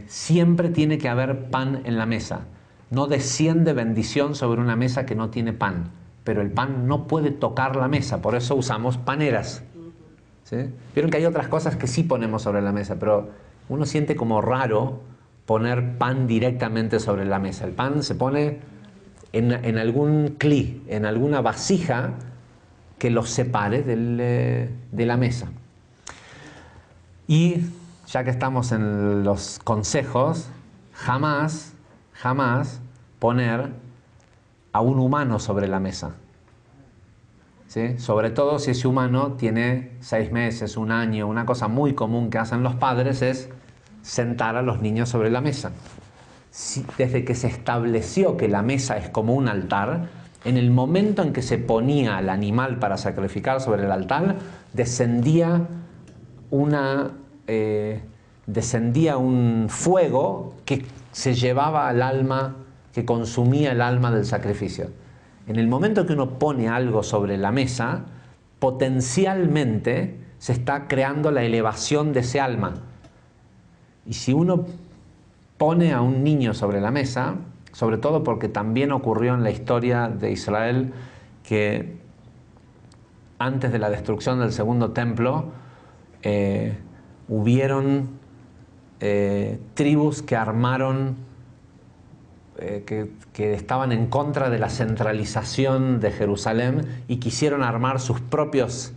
Siempre tiene que haber pan en la mesa. No desciende bendición sobre una mesa que no tiene pan, pero el pan no puede tocar la mesa, por eso usamos paneras. ¿Sí? Vieron que hay otras cosas que sí ponemos sobre la mesa, pero uno siente como raro poner pan directamente sobre la mesa. El pan se pone en algún cli, en alguna vasija que lo separe de la mesa. Y ya que estamos en los consejos, jamás poner a un humano sobre la mesa. ¿Sí? Sobre todo si ese humano tiene 6 meses, 1 año. Una cosa muy común que hacen los padres es sentar a los niños sobre la mesa. Desde que se estableció que la mesa es como un altar, en el momento en que se ponía al animal para sacrificar sobre el altar, descendía un fuego que se llevaba al alma, que consumía el alma del sacrificio. En el momento que uno pone algo sobre la mesa, potencialmente se está creando la elevación de ese alma. Y si uno pone a un niño sobre la mesa, sobre todo porque también ocurrió en la historia de Israel que antes de la destrucción del segundo templo hubieron tribus que armaron, que estaban en contra de la centralización de Jerusalén y quisieron armar sus propios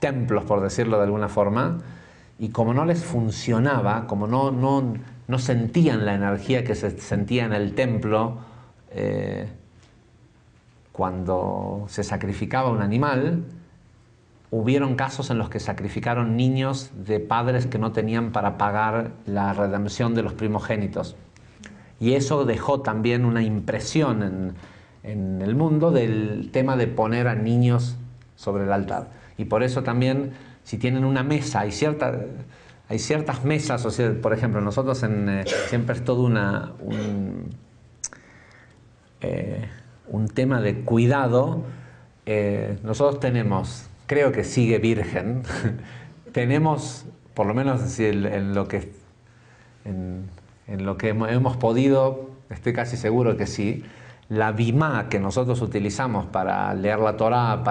templos, por decirlo de alguna forma, y como no les funcionaba, como no sentían la energía que se sentía en el templo cuando se sacrificaba un animal, hubieron casos en los que sacrificaron niños de padres que no tenían para pagar la redención de los primogénitos. Y eso dejó también una impresión en el mundo del tema de poner a niños sobre el altar. Y por eso también, si tienen una mesa, hay ciertas mesas, o sea, por ejemplo, nosotros siempre es todo un tema de cuidado. Nosotros tenemos, creo que sigue virgen, tenemos, por lo menos en lo que hemos podido, estoy casi seguro que sí, la bimá que nosotros utilizamos para leer la Torá,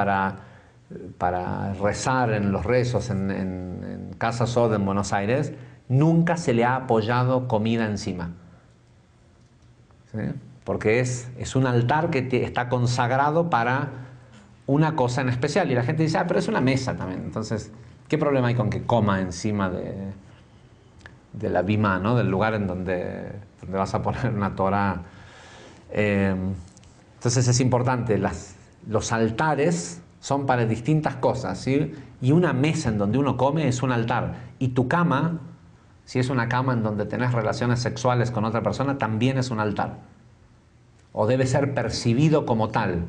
para rezar en los rezos en Casa Sod en Buenos Aires, nunca se le ha apoyado comida encima. ¿Sí? Porque es un altar que está consagrado para una cosa en especial. Y la gente dice, pero es una mesa también. Entonces, ¿qué problema hay con que coma encima de la bimá, ¿no? Del lugar en donde vas a poner una Torá? Entonces es importante, los altares son para distintas cosas, ¿sí? Y una mesa en donde uno come es un altar. Y tu cama, si es una cama en donde tenés relaciones sexuales con otra persona, también es un altar. O debe ser percibido como tal,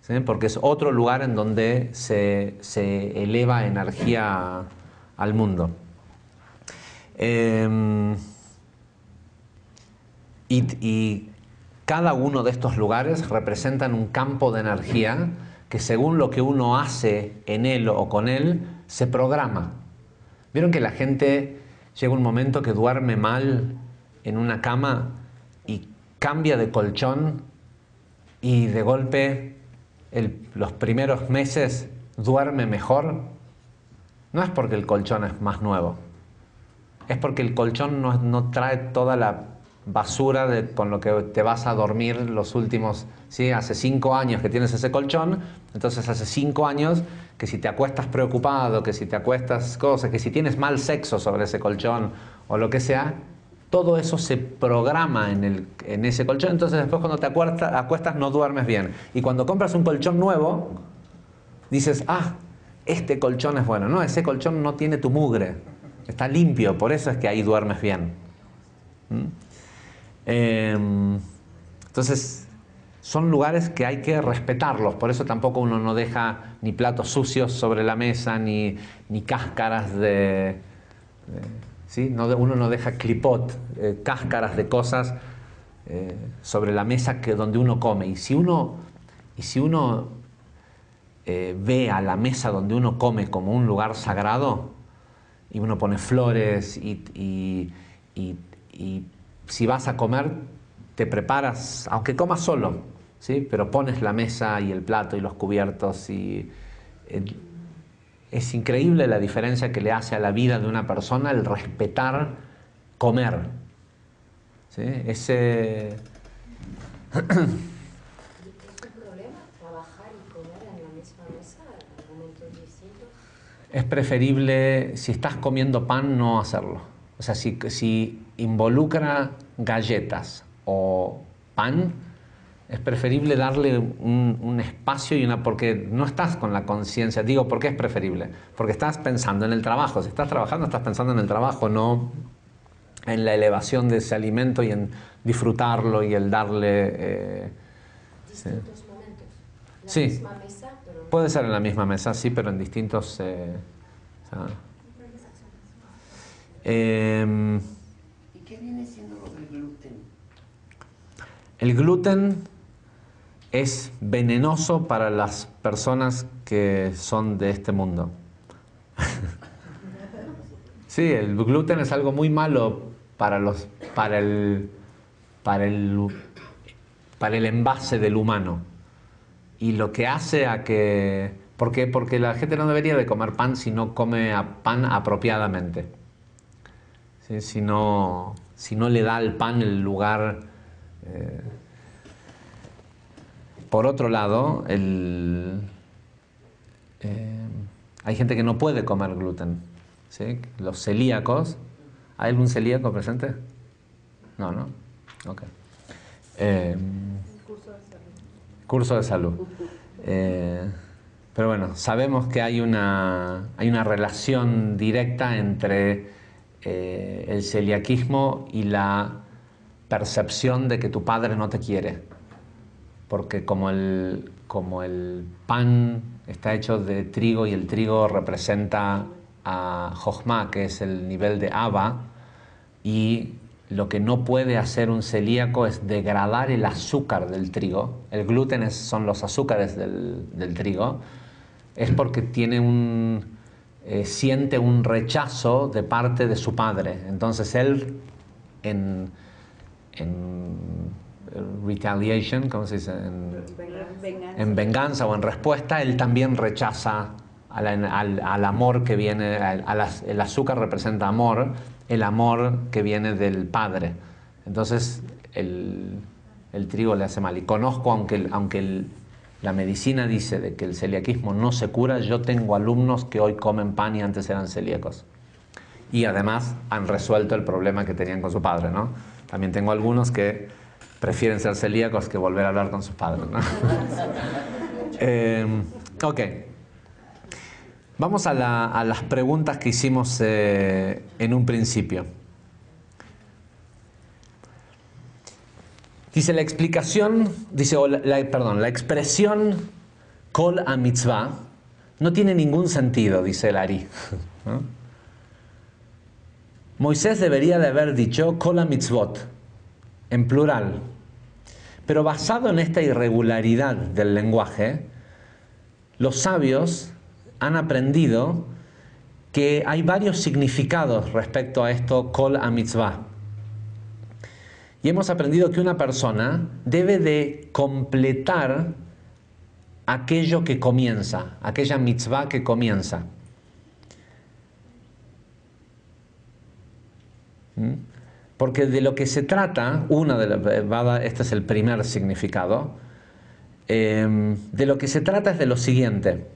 ¿sí? Porque es otro lugar en donde se eleva energía al mundo. Y cada uno de estos lugares representan un campo de energía que según lo que uno hace en él o con él, se programa. ¿Vieron que la gente llega un momento que duerme mal en una cama y cambia de colchón y de golpe los primeros meses duerme mejor? No es porque el colchón es más nuevo, es porque el colchón no trae toda la basura con lo que te vas a dormir los últimos, ¿sí? Hace 5 años que tienes ese colchón, entonces hace 5 años que si te acuestas preocupado, que si te acuestas cosas, que si tienes mal sexo sobre ese colchón o lo que sea, todo eso se programa en ese colchón, entonces después cuando te acuestas no duermes bien. Y cuando compras un colchón nuevo, dices, ah, este colchón es bueno. No, ese colchón no tiene tu mugre, está limpio, por eso es que ahí duermes bien. Entonces, son lugares que hay que respetarlos, por eso tampoco uno no deja ni platos sucios sobre la mesa, ni cáscaras ¿sí? Uno no deja clipot, cáscaras de cosas sobre la mesa donde uno come. Y si uno ve a la mesa donde uno come como un lugar sagrado, y uno pone flores, y si vas a comer, te preparas, aunque comas solo, ¿sí? Pero pones la mesa y el plato y los cubiertos, y es increíble la diferencia que le hace a la vida de una persona el respetar comer, ¿sí? ¿Es un problema trabajar y comer en la misma mesa en momentos distintos? Es preferible, si estás comiendo pan, no hacerlo. O sea, si involucra galletas o pan, es preferible darle un espacio porque no estás con la conciencia. Digo, ¿por qué es preferible? Porque estás pensando en el trabajo. Si estás trabajando, estás pensando en el trabajo, no en la elevación de ese alimento y en disfrutarlo y el darle... Distintos momentos. La Sí. misma mesa, pero... Puede ser en la misma mesa, sí, pero en distintos... ¿Y qué viene siendo lo del gluten? El gluten es venenoso para las personas que son de este mundo. Sí, el gluten es algo muy malo para el envase del humano. Y lo que hace a que... ¿Por qué? Porque la gente no debería de comer pan si no come pan apropiadamente. ¿Sí? Si no le da al pan el lugar... Por otro lado, hay gente que no puede comer gluten, ¿sí? Los celíacos. ¿Hay algún celíaco presente? No, ¿no? Ok. Curso de salud. Pero bueno, sabemos que hay una relación directa entre el celiaquismo y la percepción de que tu padre no te quiere. Porque como el pan está hecho de trigo y el trigo representa a Jochma, que es el nivel de Abba, y lo que no puede hacer un celíaco es degradar el azúcar del trigo. El gluten son los azúcares del trigo. Es porque siente un rechazo de parte de su padre. Entonces él, en retaliation, ¿cómo se dice? En venganza o en respuesta, él también rechaza al amor que viene, el azúcar representa amor, el amor que viene del padre. Entonces el trigo le hace mal. Y conozco, aunque la medicina dice de que el celiaquismo no se cura, yo tengo alumnos que hoy comen pan y antes eran celíacos. Y además han resuelto el problema que tenían con su padre, ¿no? También tengo algunos que prefieren ser celíacos que volver a hablar con sus padres, ¿no? Ok. Vamos a las preguntas que hicimos en un principio. Dice la explicación, la expresión kol a mitzvah no tiene ningún sentido, dice el Ari. ¿No? Moisés debería de haber dicho kol a mitzvot, en plural. Pero basado en esta irregularidad del lenguaje, los sabios han aprendido que hay varios significados respecto a esto kol a mitzvah. Y hemos aprendido que una persona debe de completar aquello que comienza, aquella mitzvah que comienza. Porque de lo que se trata, este es el primer significado, de lo que se trata es de lo siguiente.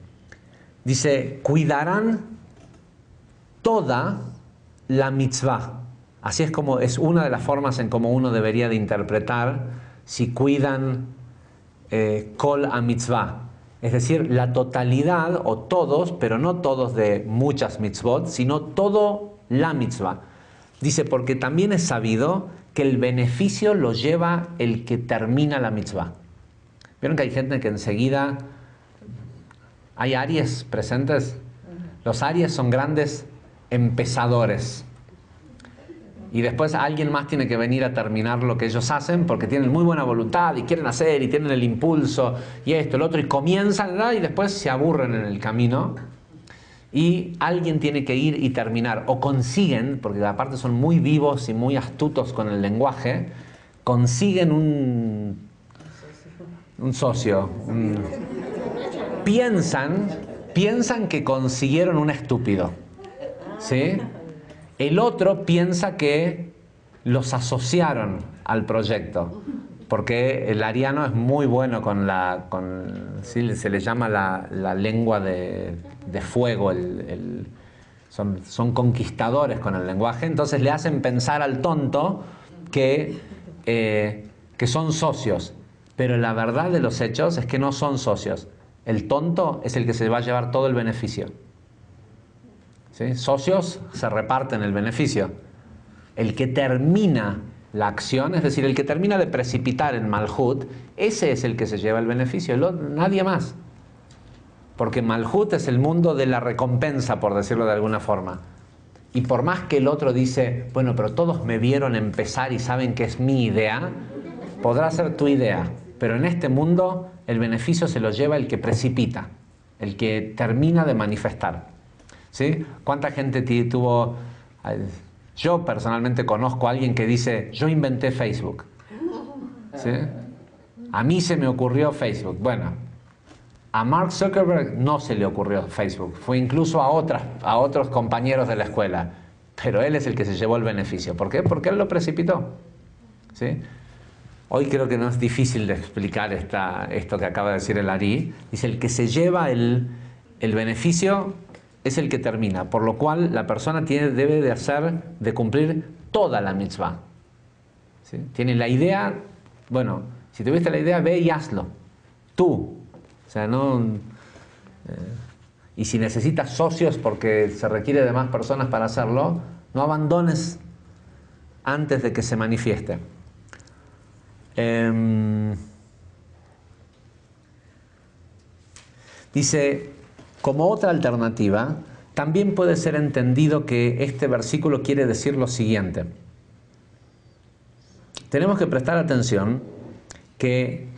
Dice, cuidarán toda la mitzvah. Así es una de las formas en cómo uno debería de interpretar si cuidan kol a mitzvah. Es decir, la totalidad o todos, pero no todos de muchas mitzvot, sino todo la mitzvah. Dice, porque también es sabido que el beneficio lo lleva el que termina la mitzvah. ¿Vieron que hay gente que enseguida... ¿Hay Aries presentes? Los Aries son grandes empezadores. Y después alguien más tiene que venir a terminar lo que ellos hacen porque tienen muy buena voluntad y quieren hacer y tienen el impulso y esto, el otro, y comienzan, ¿verdad? Y después se aburren en el camino. Y alguien tiene que ir y terminar. O consiguen, porque aparte son muy vivos y muy astutos con el lenguaje, consiguen un socio. Piensan que consiguieron un estúpido. ¿Sí? El otro piensa que los asociaron al proyecto, porque el ariano es muy bueno ¿sí? Se le llama la lengua de fuego, son conquistadores con el lenguaje, entonces le hacen pensar al tonto que son socios, pero la verdad de los hechos es que no son socios. El tonto es el que se va a llevar todo el beneficio. ¿Sí? Socios se reparten el beneficio. El que termina la acción, es decir, el que termina de precipitar en Malhut, ese es el que se lleva el beneficio, nadie más. Porque Malhut es el mundo de la recompensa, por decirlo de alguna forma. Y por más que el otro dice, bueno, pero todos me vieron empezar y saben que es mi idea, podrá ser tu idea. Pero en este mundo el beneficio se lo lleva el que precipita, el que termina de manifestar. ¿Sí? ¿Cuánta gente tuvo? Yo personalmente conozco a alguien que dice, yo inventé Facebook. ¿Sí? A mí se me ocurrió Facebook. Bueno, a Mark Zuckerberg no se le ocurrió Facebook. Fue incluso a otros compañeros de la escuela. Pero él es el que se llevó el beneficio. ¿Por qué? Porque él lo precipitó. ¿Sí? Hoy creo que no es difícil de explicar esto que acaba de decir el Ari. Dice, el que se lleva el beneficio es el que termina, por lo cual la persona debe de cumplir toda la mitzvah. ¿Sí? Tiene la idea, bueno, si tuviste la idea, ve y hazlo. Tú. O sea, no... y si necesitas socios porque se requiere de más personas para hacerlo, no abandones antes de que se manifieste. Dice... Como otra alternativa, también puede ser entendido que este versículo quiere decir lo siguiente. Tenemos que prestar atención que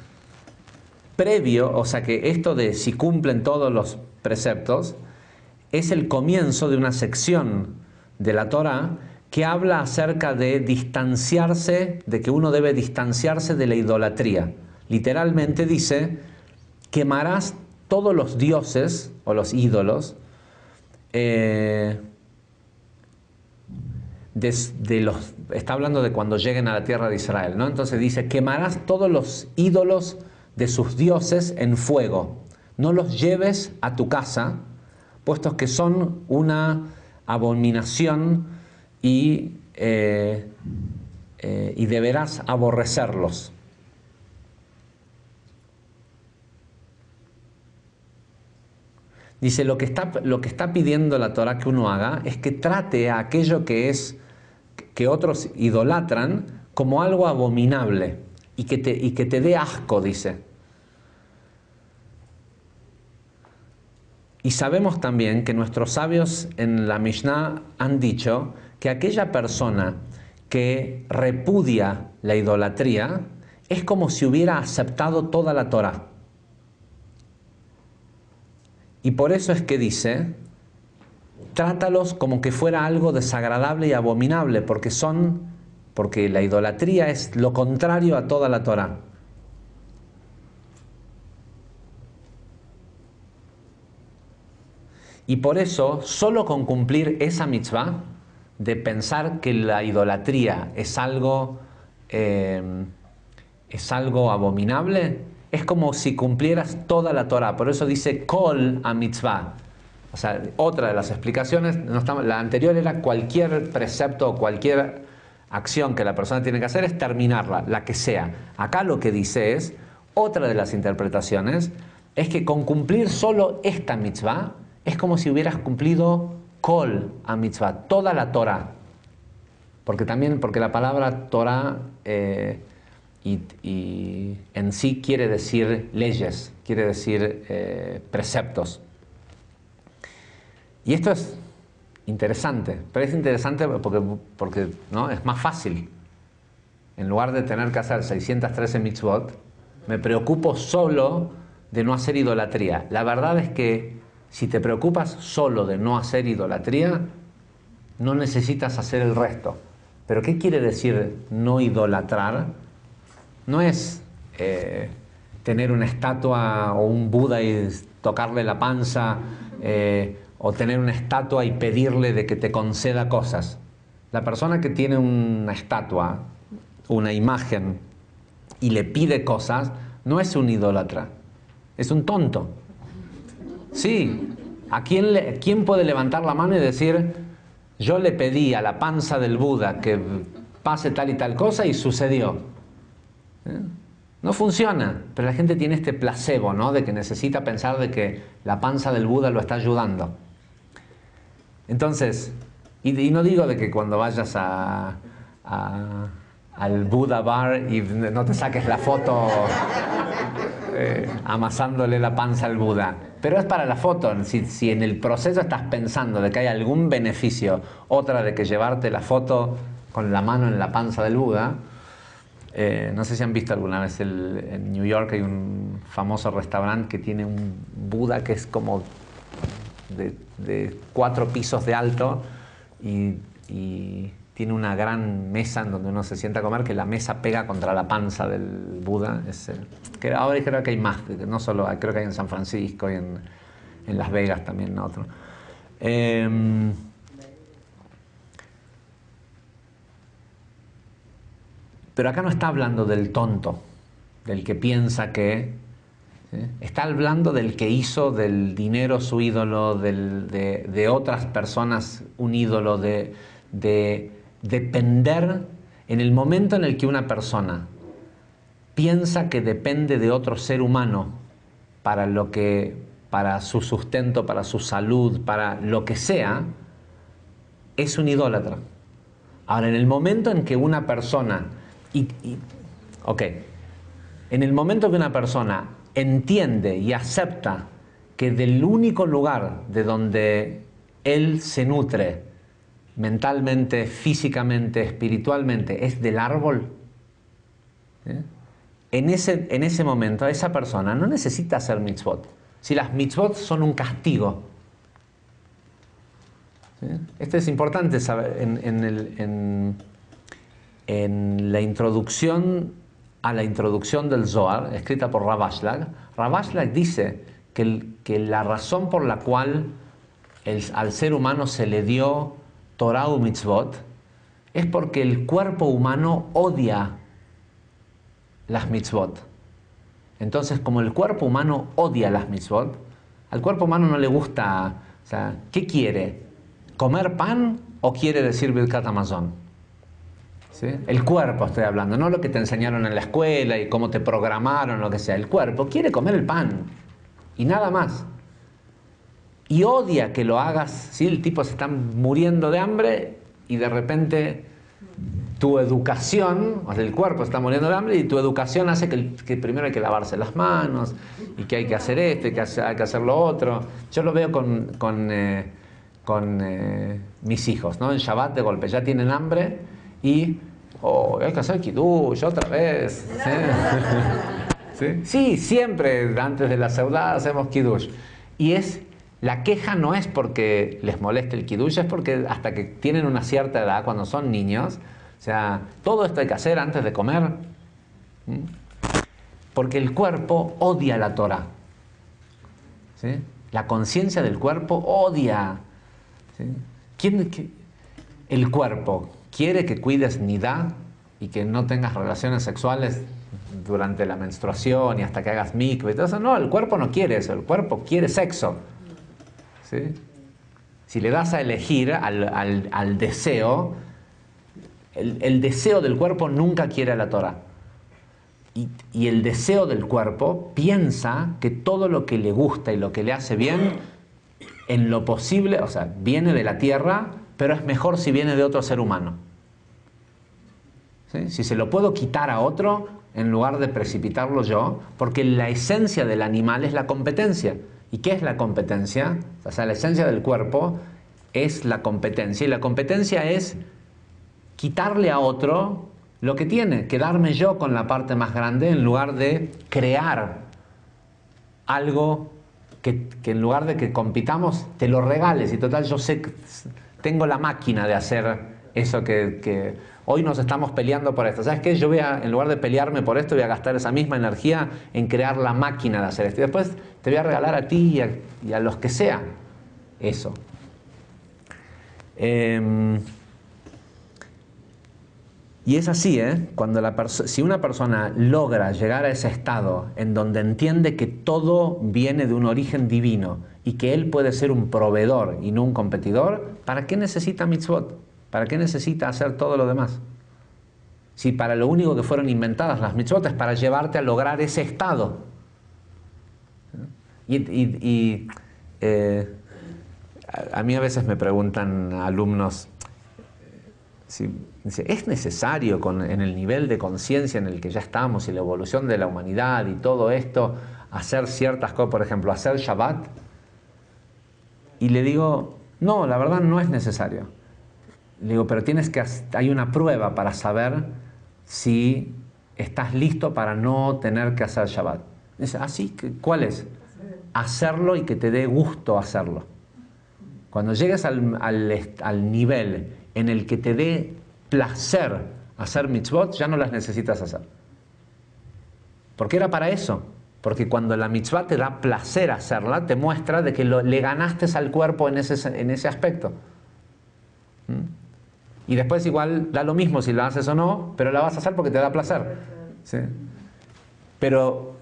previo, o sea que esto de si cumplen todos los preceptos, es el comienzo de una sección de la Torá que habla acerca de distanciarse, de que uno debe distanciarse de la idolatría. Literalmente dice, quemarás todos los dioses o los ídolos está hablando de cuando lleguen a la tierra de Israel, ¿no? Entonces dice, quemarás todos los ídolos de sus dioses en fuego. No los lleves a tu casa, puestos que son una abominación y deberás aborrecerlos. Dice, lo que está pidiendo la Torá que uno haga es que trate a aquello que otros idolatran como algo abominable y que te dé asco, dice. Y sabemos también que nuestros sabios en la Mishnah han dicho que aquella persona que repudia la idolatría es como si hubiera aceptado toda la Torá. Y por eso es que dice, trátalos como que fuera algo desagradable y abominable, porque la idolatría es lo contrario a toda la Torá. Y por eso, solo con cumplir esa mitzvah, de pensar que la idolatría es algo abominable, es como si cumplieras toda la Torá. Por eso dice kol a mitzvah. O sea, otra de las explicaciones, la anterior era cualquier precepto o cualquier acción que la persona tiene que hacer es terminarla, la que sea. Acá lo que dice es, otra de las interpretaciones, es que con cumplir solo esta mitzvah, es como si hubieras cumplido kol a mitzvah, toda la Torah. Porque la palabra Torah y en sí quiere decir leyes, quiere decir preceptos. Y esto es interesante, pero es interesante porque ¿no? Es más fácil. En lugar de tener que hacer 613 mitzvot, me preocupo solo de no hacer idolatría. La verdad es que si te preocupas solo de no hacer idolatría, no necesitas hacer el resto. ¿Pero qué quiere decir no idolatrar? No es tener una estatua o un Buda y tocarle la panza, o tener una estatua y pedirle de que te conceda cosas. La persona que tiene una estatua, una imagen, y le pide cosas, no es un idólatra, es un tonto. Sí, ¿quién puede levantar la mano y decir, yo le pedí a la panza del Buda que pase tal y tal cosa y sucedió? No funciona, pero la gente tiene este placebo, ¿no? De que necesita pensar de que la panza del Buda lo está ayudando. Entonces, y no digo de que cuando vayas al Buda Bar y no te saques la foto amasándole la panza al Buda, pero es para la foto. Si en el proceso estás pensando de que hay algún beneficio, otra de que llevarte la foto con la mano en la panza del Buda. No sé si han visto alguna vez en New York hay un famoso restaurante que tiene un Buda que es como de 4 pisos de alto y tiene una gran mesa en donde uno se sienta a comer, que la mesa pega contra la panza del Buda. Que ahora creo que hay más, no solo, creo que hay en San Francisco y en Las Vegas también otro. Pero acá no está hablando del tonto, del que piensa que... ¿sí? Está hablando del que hizo del dinero su ídolo, de otras personas un ídolo, de depender. En el momento en el que una persona piensa que depende de otro ser humano para su sustento, para su salud, para lo que sea, es un idólatra. Ahora, en el momento en que una persona... En el momento que una persona entiende y acepta que del único lugar de donde él se nutre mentalmente, físicamente, espiritualmente, es del árbol, en ese momento esa persona no necesita hacer mitzvot. Si las mitzvot son un castigo. ¿Sí? Esto es importante saber en la introducción a la introducción del Zohar, escrita por Rav Ashlag. Rav Ashlag dice que la razón por la cual al ser humano se le dio Torah u mitzvot es porque el cuerpo humano odia las mitzvot. Entonces, como el cuerpo humano odia las mitzvot, al cuerpo humano no le gusta, o sea, ¿qué quiere? ¿Comer pan o quiere decir Birkat Hamazon? ¿Sí? El cuerpo estoy hablando, no lo que te enseñaron en la escuela y cómo te programaron, lo que sea. El cuerpo quiere comer el pan y nada más. Y odia que lo hagas, ¿sí? El tipo se está muriendo de hambre y de repente tu educación, o sea, el cuerpo está muriendo de hambre y tu educación hace que primero hay que lavarse las manos y que hay que hacer esto y que hay que hacer lo otro. Yo lo veo con mis hijos, ¿no? En Shabbat de golpe ya tienen hambre y hay que hacer kiddush otra vez. ¿Sí? Sí, siempre antes de la seudá hacemos kiddush. Y la queja no es porque les moleste el kiddush, es porque hasta que tienen una cierta edad, cuando son niños, o sea, todo esto hay que hacer antes de comer. Porque el cuerpo odia la Torah. ¿Sí? La conciencia del cuerpo odia. ¿Sí? El cuerpo quiere que cuides nidá y que no tengas relaciones sexuales durante la menstruación y hasta que hagas mikvah y todo eso. No, el cuerpo no quiere eso, el cuerpo quiere sexo. ¿sí? Si le das a elegir al deseo, el deseo del cuerpo nunca quiere la Torah. Y el deseo del cuerpo piensa que todo lo que le gusta y lo que le hace bien, en lo posible, o sea, viene de la tierra, pero es mejor si viene de otro ser humano. ¿Sí? Si se lo puedo quitar a otro, en lugar de precipitarlo yo, porque la esencia del animal es la competencia. ¿Y qué es la competencia? O sea, la esencia del cuerpo es la competencia. Y la competencia es quitarle a otro lo que tiene, quedarme yo con la parte más grande en lugar de crear algo que en lugar de que compitamos, te lo regales. Y total, yo sé que tengo la máquina de hacer eso que hoy nos estamos peleando por esto. ¿Sabes qué? Yo en lugar de pelearme por esto, voy a gastar esa misma energía en crear la máquina de hacer esto. Y después te voy a regalar a ti y a los que sea eso. Y es así, cuando si una persona logra llegar a ese estado en donde entiende que todo viene de un origen divino y que él puede ser un proveedor y no un competidor, ¿para qué necesita mitzvot? ¿Para qué necesita hacer todo lo demás? Si para lo único que fueron inventadas las mitzvot es para llevarte a lograr ese estado. A mí a veces me preguntan alumnos, dice, ¿es necesario en el nivel de conciencia en el que ya estamos y la evolución de la humanidad y todo esto, hacer ciertas cosas, por ejemplo, hacer Shabbat? Y le digo, no, la verdad no es necesario. Le digo, pero hay una prueba para saber si estás listo para no tener que hacer Shabbat. Dice, sí, ¿cuál es? Hacerlo y que te dé gusto hacerlo. Cuando llegues al nivel en el que te dé placer hacer mitzvot, ya no las necesitas hacer. Porque era para eso. Porque cuando la mitzvah te da placer hacerla, te muestra de que le ganaste al cuerpo en ese aspecto. Y después igual da lo mismo si la haces o no, pero la vas a hacer porque te da placer. ¿Sí? Pero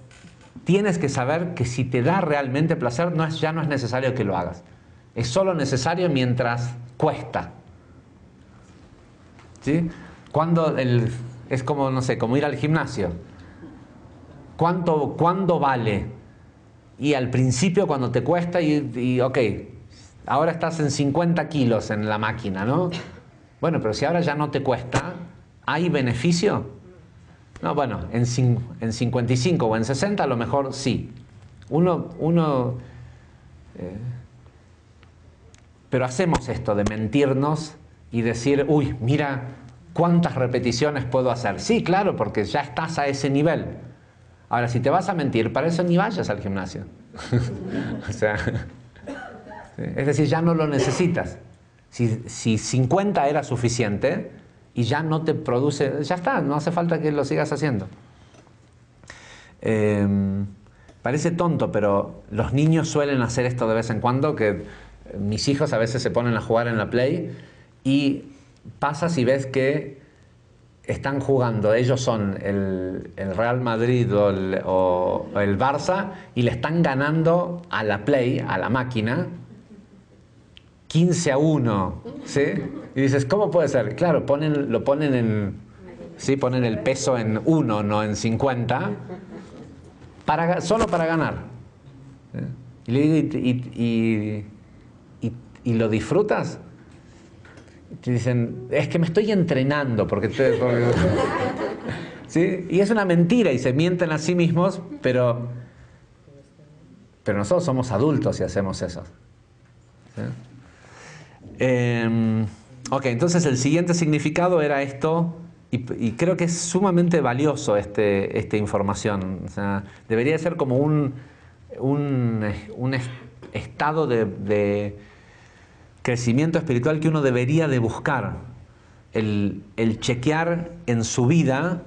tienes que saber que si te da realmente placer, ya no es necesario que lo hagas. Es solo necesario mientras cuesta. ¿Sí? Es como, no sé, como ir al gimnasio. ¿Cuándo vale? Y al principio cuando te cuesta ok, ahora estás en 50 kilos en la máquina, ¿no? Bueno, pero si ahora ya no te cuesta, ¿hay beneficio? No, bueno, en 55 o en 60 a lo mejor sí. Pero hacemos esto de mentirnos y decir, uy, mira cuántas repeticiones puedo hacer. Sí, claro, porque ya estás a ese nivel. Ahora, si te vas a mentir, para eso ni vayas al gimnasio. O sea, es decir, ya no lo necesitas. Si 50 era suficiente y ya no te produce, ya está, no hace falta que lo sigas haciendo. Parece tonto, pero los niños suelen hacer esto de vez en cuando, que mis hijos a veces se ponen a jugar en la Play y pasas y ves que están jugando, ellos son el Real Madrid o el Barça y le están ganando a la Play, a la máquina, 15-1, ¿sí? Y dices, ¿cómo puede ser? Claro, ponen el peso en 1, no en 50, solo para ganar. ¿Sí? ¿Y lo disfrutas? Te dicen, es que me estoy entrenando, ¿sí? Y es una mentira y se mienten a sí mismos, pero nosotros somos adultos y hacemos eso. ¿Sí? Ok, entonces el siguiente significado era esto, y creo que es sumamente valioso esta información. O sea, debería ser como un estado de crecimiento espiritual que uno debería de buscar, el chequear en su vida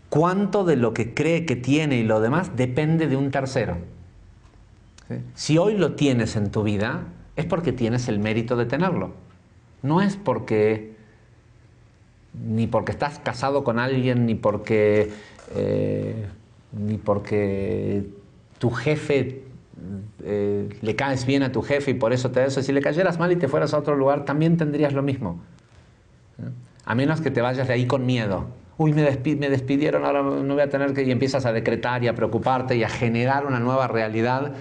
cuánto de lo que cree que tiene y lo demás depende de un tercero. ¿Sí? Si hoy lo tienes en tu vida, es porque tienes el mérito de tenerlo. No es ni porque estás casado con alguien, ni porque tu jefe le caes bien a tu jefe y por eso te eso. Si le cayeras mal y te fueras a otro lugar, también tendrías lo mismo. A menos que te vayas de ahí con miedo. Uy, me despidieron, ahora no voy a tener que... Y empiezas a decretar y a preocuparte y a generar una nueva realidad.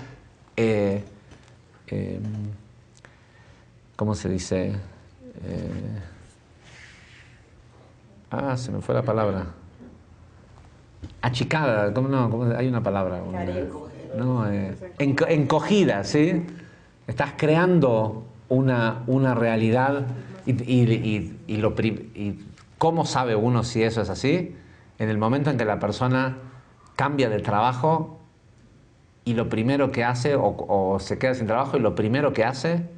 ¿Cómo se dice? Se me fue la palabra. Achicada, hay una palabra. No, encogida, ¿sí? Estás creando una realidad y ¿cómo sabe uno si eso es así? En el momento en que la persona cambia de trabajo y lo primero que hace, o se queda sin trabajo y lo primero que hace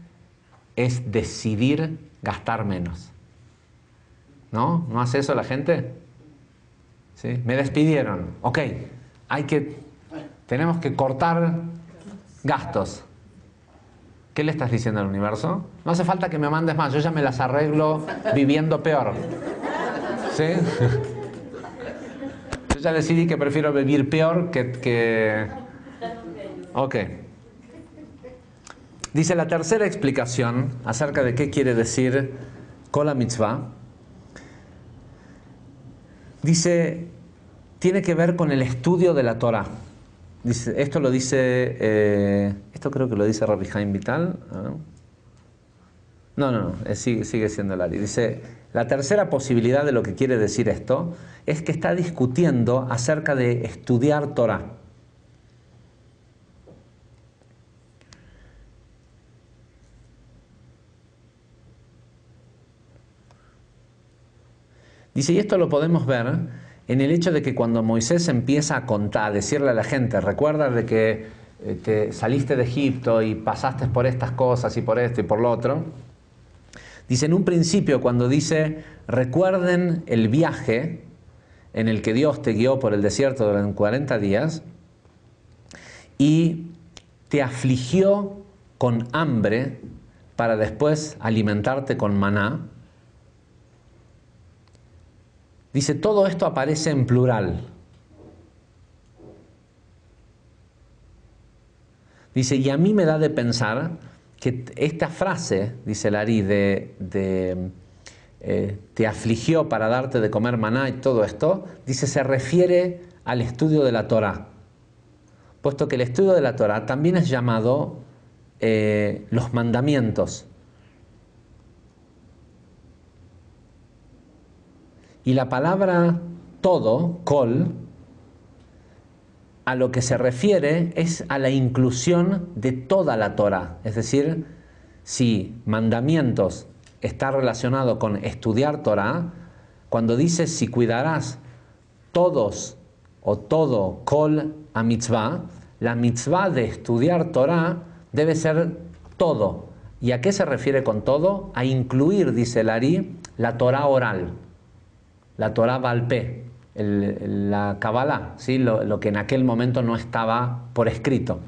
es decidir gastar menos. ¿No? ¿No hace eso la gente? ¿Sí? Me despidieron. Ok, tenemos que cortar gastos. ¿Qué le estás diciendo al universo? No hace falta que me mandes más, yo ya me las arreglo viviendo peor. ¿Sí? Yo ya decidí que prefiero vivir peor que... Ok. Dice la tercera explicación acerca de qué quiere decir Kol HaMitzvah. Dice, tiene que ver con el estudio de la Torah. Dice, esto creo que lo dice Rabbi Chaim Vital. No, sigue siendo Lari. Dice, la tercera posibilidad de lo que quiere decir esto es que está discutiendo acerca de estudiar Torah. Dice, y esto lo podemos ver en el hecho de que cuando Moisés empieza a contar, a decirle a la gente, recuerda de que te saliste de Egipto y pasaste por estas cosas y por esto y por lo otro. Dice, en un principio cuando dice, recuerden el viaje en el que Dios te guió por el desierto durante 40 días y te afligió con hambre para después alimentarte con maná. Dice, todo esto aparece en plural. Dice, y a mí me da de pensar que esta frase, dice Lari, te afligió para darte de comer maná y todo esto, dice, se refiere al estudio de la Torah. Puesto que el estudio de la Torah también es llamado los mandamientos. Y la palabra todo, kol, a lo que se refiere es a la inclusión de toda la Torah. Es decir, si mandamientos está relacionado con estudiar Torah, cuando dice si cuidarás todos o todo kol a mitzvah, la mitzvah de estudiar Torah debe ser todo. ¿Y a qué se refiere con todo? A incluir, dice Lari, la Torah oral. La Torah Baal Peh, la Kabbalah, ¿sí? Lo que en aquel momento no estaba por escrito.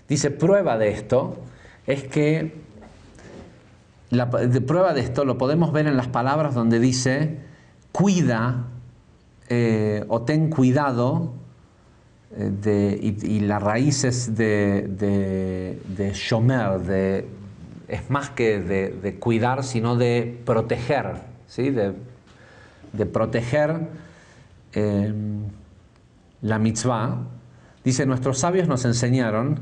Dice, prueba de esto es que, prueba de esto lo podemos ver en las palabras donde dice, cuida o ten cuidado, y las raíces de shomer, es más que de cuidar, sino de proteger, ¿sí? de proteger la mitzvah. Dice, nuestros sabios nos enseñaron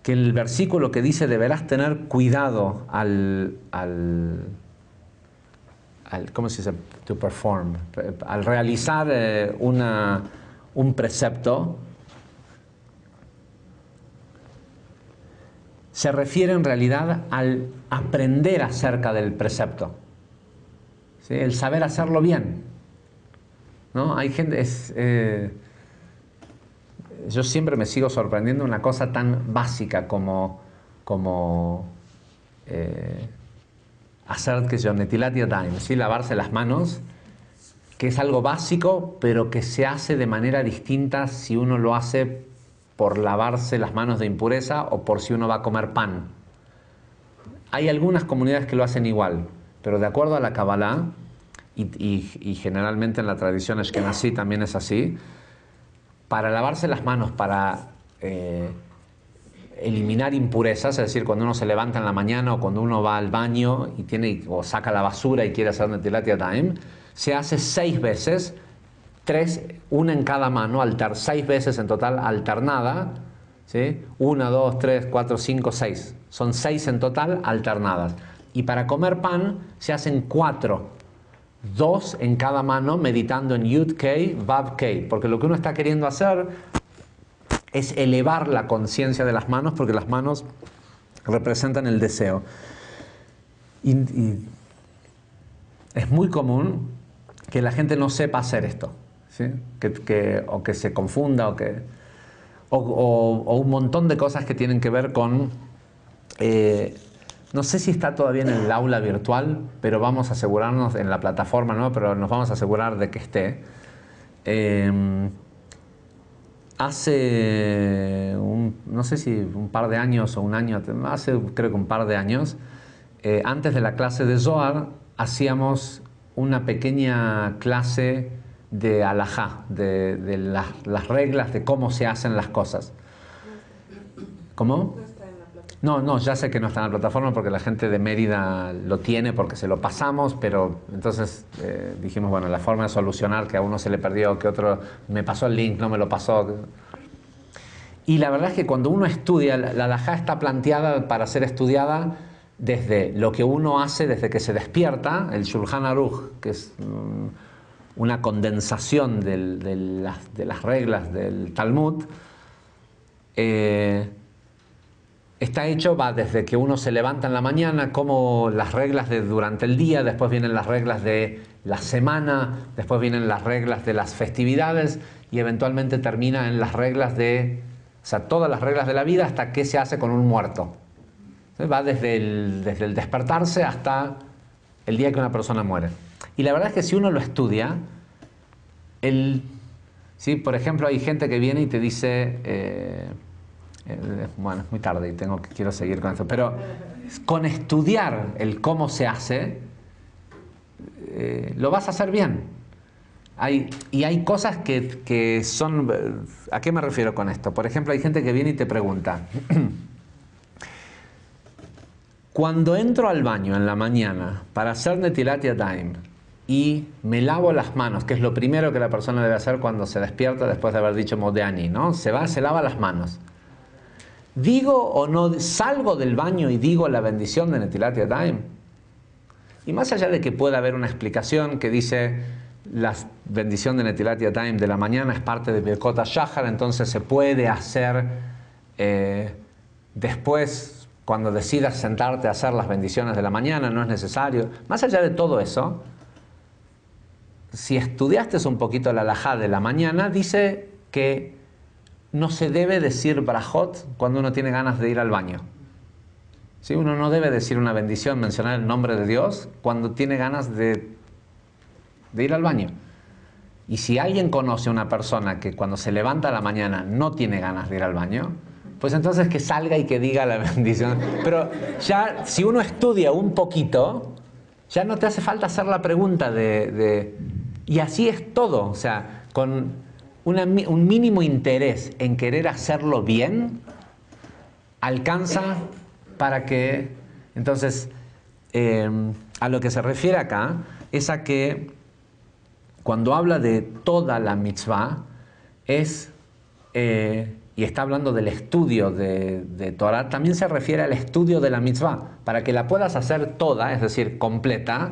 que el versículo que dice deberás tener cuidado ¿cómo se dice? To perform, al realizar un precepto, se refiere en realidad al aprender acerca del precepto, ¿sí? El saber hacerlo bien, ¿no? Hay gente, yo siempre me sigo sorprendiendo una cosa tan básica como hacer que yo netilat yadayim, ¿sí? Lavarse las manos, que es algo básico, pero que se hace de manera distinta si uno lo hace por lavarse las manos de impureza o por si uno va a comer pan. Hay algunas comunidades que lo hacen igual, pero de acuerdo a la Kabbalah, y generalmente en la tradición ashkenazí también es así, para lavarse las manos, para eliminar impurezas, es decir, cuando uno se levanta en la mañana o cuando uno va al baño o saca la basura y quiere hacer Netilat Yadayim, se hace 6 veces, una en cada mano, 6 veces en total alternada, ¿sí? 1, 2, 3, 4, 5, 6. Son 6 en total alternadas. Y para comer pan se hacen 4, 2 en cada mano, meditando en Yud Kei, Vav Kei, porque lo que uno está queriendo hacer es elevar la conciencia de las manos, porque las manos representan el deseo. Y es muy común que la gente no sepa hacer esto, ¿sí? O que se confunda, o un montón de cosas que tienen que ver con... no sé si está todavía en el aula virtual, pero vamos a asegurarnos en la plataforma, ¿no? Pero nos vamos a asegurar de que esté. Hace, no sé si un par de años o un año, creo que un par de años, antes de la clase de Zohar, hacíamos una pequeña clase de halajá, de las reglas de cómo se hacen las cosas. ¿Cómo? No, ya sé que no está en la plataforma porque la gente de Mérida lo tiene porque se lo pasamos, pero entonces dijimos, bueno, la forma de solucionar que a uno se le perdió, que otro me pasó el link, no me lo pasó. Y la verdad es que cuando uno estudia, la halajá está planteada para ser estudiada desde lo que uno hace desde que se despierta, el Shulchan Aruch, que es una condensación de las reglas del Talmud, está hecho, va desde que uno se levanta en la mañana, como las reglas de durante el día, después vienen las reglas de la semana, después vienen las reglas de las festividades y eventualmente termina en las reglas todas las reglas de la vida hasta qué se hace con un muerto. Va desde el despertarse hasta el día que una persona muere. Y la verdad es que si uno lo estudia, ¿sí? Por ejemplo, hay gente que viene y te dice... bueno, es muy tarde y quiero seguir con esto, pero con estudiar el cómo se hace, lo vas a hacer bien. Y hay cosas que son... ¿A qué me refiero con esto? Por ejemplo, hay gente que viene y te pregunta, cuando entro al baño en la mañana para hacer Netilat Yadayim y me lavo las manos, que es lo primero que la persona debe hacer cuando se despierta después de haber dicho Modéani, ¿no? Se lava las manos. ¿Digo o no, salgo del baño y digo la bendición de Netilat Yadayim? Y más allá de que pueda haber una explicación que dice la bendición de Netilat Yadayim de la mañana es parte de Birkot HaShachar, entonces se puede hacer después, cuando decidas sentarte a hacer las bendiciones de la mañana, no es necesario. Más allá de todo eso, si estudiaste un poquito la halajá de la mañana, dice que no se debe decir brajot cuando uno tiene ganas de ir al baño. ¿Sí? Uno no debe decir una bendición, mencionar el nombre de Dios cuando tiene ganas de ir al baño. Y si alguien conoce a una persona que cuando se levanta a la mañana no tiene ganas de ir al baño, pues entonces que salga y que diga la bendición. Pero ya si uno estudia un poquito, ya no te hace falta hacer la pregunta y así es todo. O sea, con un mínimo interés en querer hacerlo bien, alcanza para que... Entonces, a lo que se refiere acá es a que cuando habla de toda la mitzvah, y está hablando del estudio de Torah, también se refiere al estudio de la mitzvah. Para que la puedas hacer toda, es decir, completa,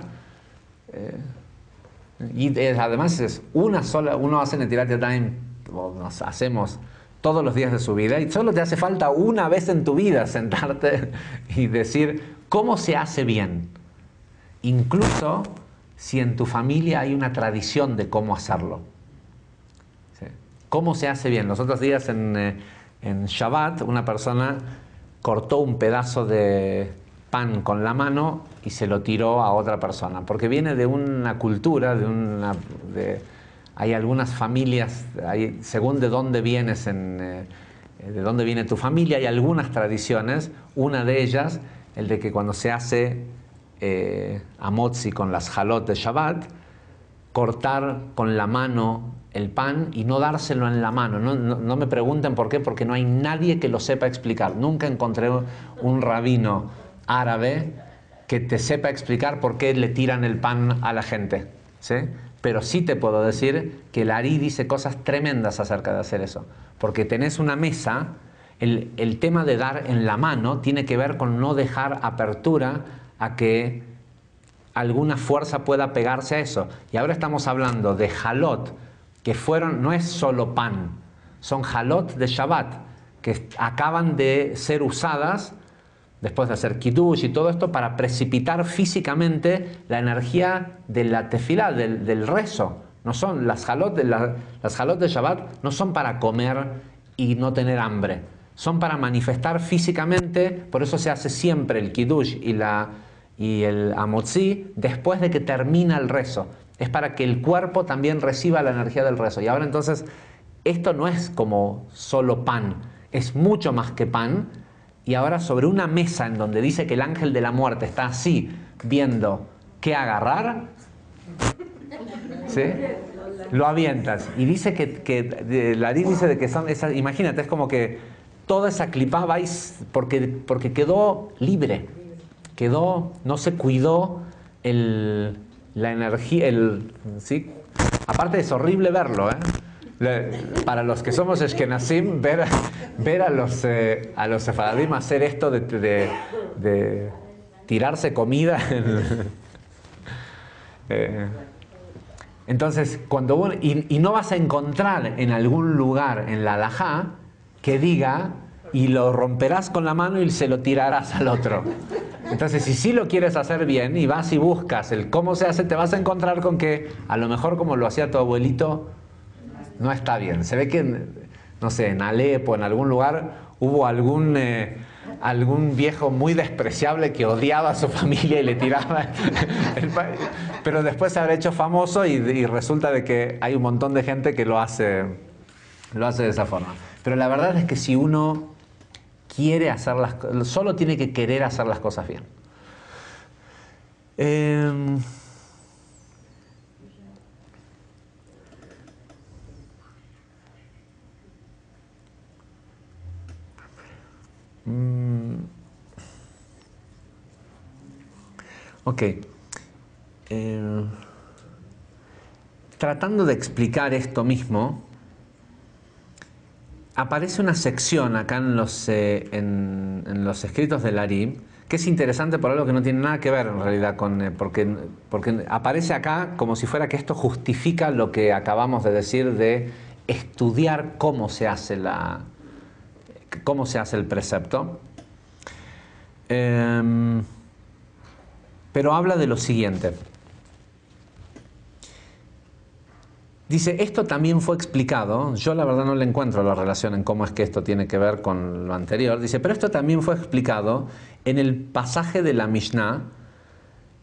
y además es una sola, uno hace Netilat Yadayim, nos hacemos todos los días de su vida, y solo te hace falta una vez en tu vida sentarte y decir cómo se hace bien. Incluso si en tu familia hay una tradición de cómo hacerlo. ¿Sí? ¿Cómo se hace bien? Los otros días en Shabbat una persona cortó un pedazo de pan con la mano y se lo tiró a otra persona, porque viene de una cultura, hay algunas familias, según de dónde vienes, de dónde viene tu familia, hay algunas tradiciones, una de ellas el de que cuando se hace amotzi con las jalot de Shabbat, cortar con la mano el pan y no dárselo en la mano. No me pregunten por qué, porque no hay nadie que lo sepa explicar. Nunca encontré un rabino árabe que te sepa explicar por qué le tiran el pan a la gente, ¿sí? Pero sí te puedo decir que el Ari dice cosas tremendas acerca de hacer eso. Porque tenés una mesa, el tema de dar en la mano tiene que ver con no dejar apertura a que alguna fuerza pueda pegarse a eso. Y ahora estamos hablando de jalot, que no es solo pan, son jalot de Shabbat, que acaban de ser usadas después de hacer kiddush y todo esto para precipitar físicamente la energía de la tefilá, del rezo. No son las jalot de Shabbat no son para comer y no tener hambre, son para manifestar físicamente. Por eso se hace siempre el kiddush y el amotzi después de que termina el rezo. Es para que el cuerpo también reciba la energía del rezo. Y ahora entonces, esto no es como solo pan, es mucho más que pan. Y ahora sobre una mesa en donde dice que el ángel de la muerte está así, viendo qué agarrar, ¿sí? Lo avientas. Y dice que Larí dice de que son esas, imagínate, es como que toda esa clipá vais porque quedó libre. No se cuidó la energía, ¿sí? Aparte es horrible verlo, ¿eh? Para los que somos Ashkenazim, ver a los sefaradim hacer esto de tirarse comida. Entonces, y no vas a encontrar en algún lugar en la halajá que diga y lo romperás con la mano y se lo tirarás al otro. Entonces, si sí lo quieres hacer bien y vas y buscas el cómo se hace, te vas a encontrar con que a lo mejor como lo hacía tu abuelito no está bien. Se ve que, no sé, en Alepo, en algún lugar, hubo algún viejo muy despreciable que odiaba a su familia y le tiraba pero después se habrá hecho famoso y resulta de que hay un montón de gente que lo hace de esa forma. Pero la verdad es que si uno quiere hacer solo tiene que querer hacer las cosas bien. Ok. Tratando de explicar esto mismo, aparece una sección acá en los escritos del Ari, que es interesante por algo que no tiene nada que ver en realidad porque aparece acá como si fuera que esto justifica lo que acabamos de decir de estudiar cómo se hace el precepto. Pero habla de lo siguiente. Dice, esto también fue explicado, yo la verdad no le encuentro la relación en cómo es que esto tiene que ver con lo anterior. Dice, pero esto también fue explicado en el pasaje de la Mishnah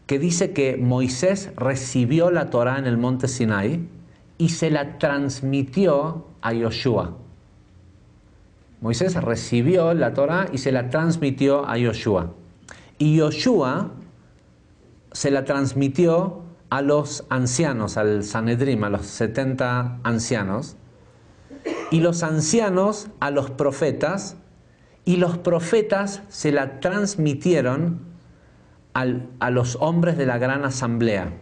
que dice que Moisés recibió la Torá en el monte Sinai y se la transmitió a Yoshua. Moisés recibió la Torá y se la transmitió a Yoshua. Y Yoshua se la transmitió a los ancianos, al Sanedrim, a los 70 ancianos, y los ancianos a los profetas, y los profetas se la transmitieron a los hombres de la gran asamblea.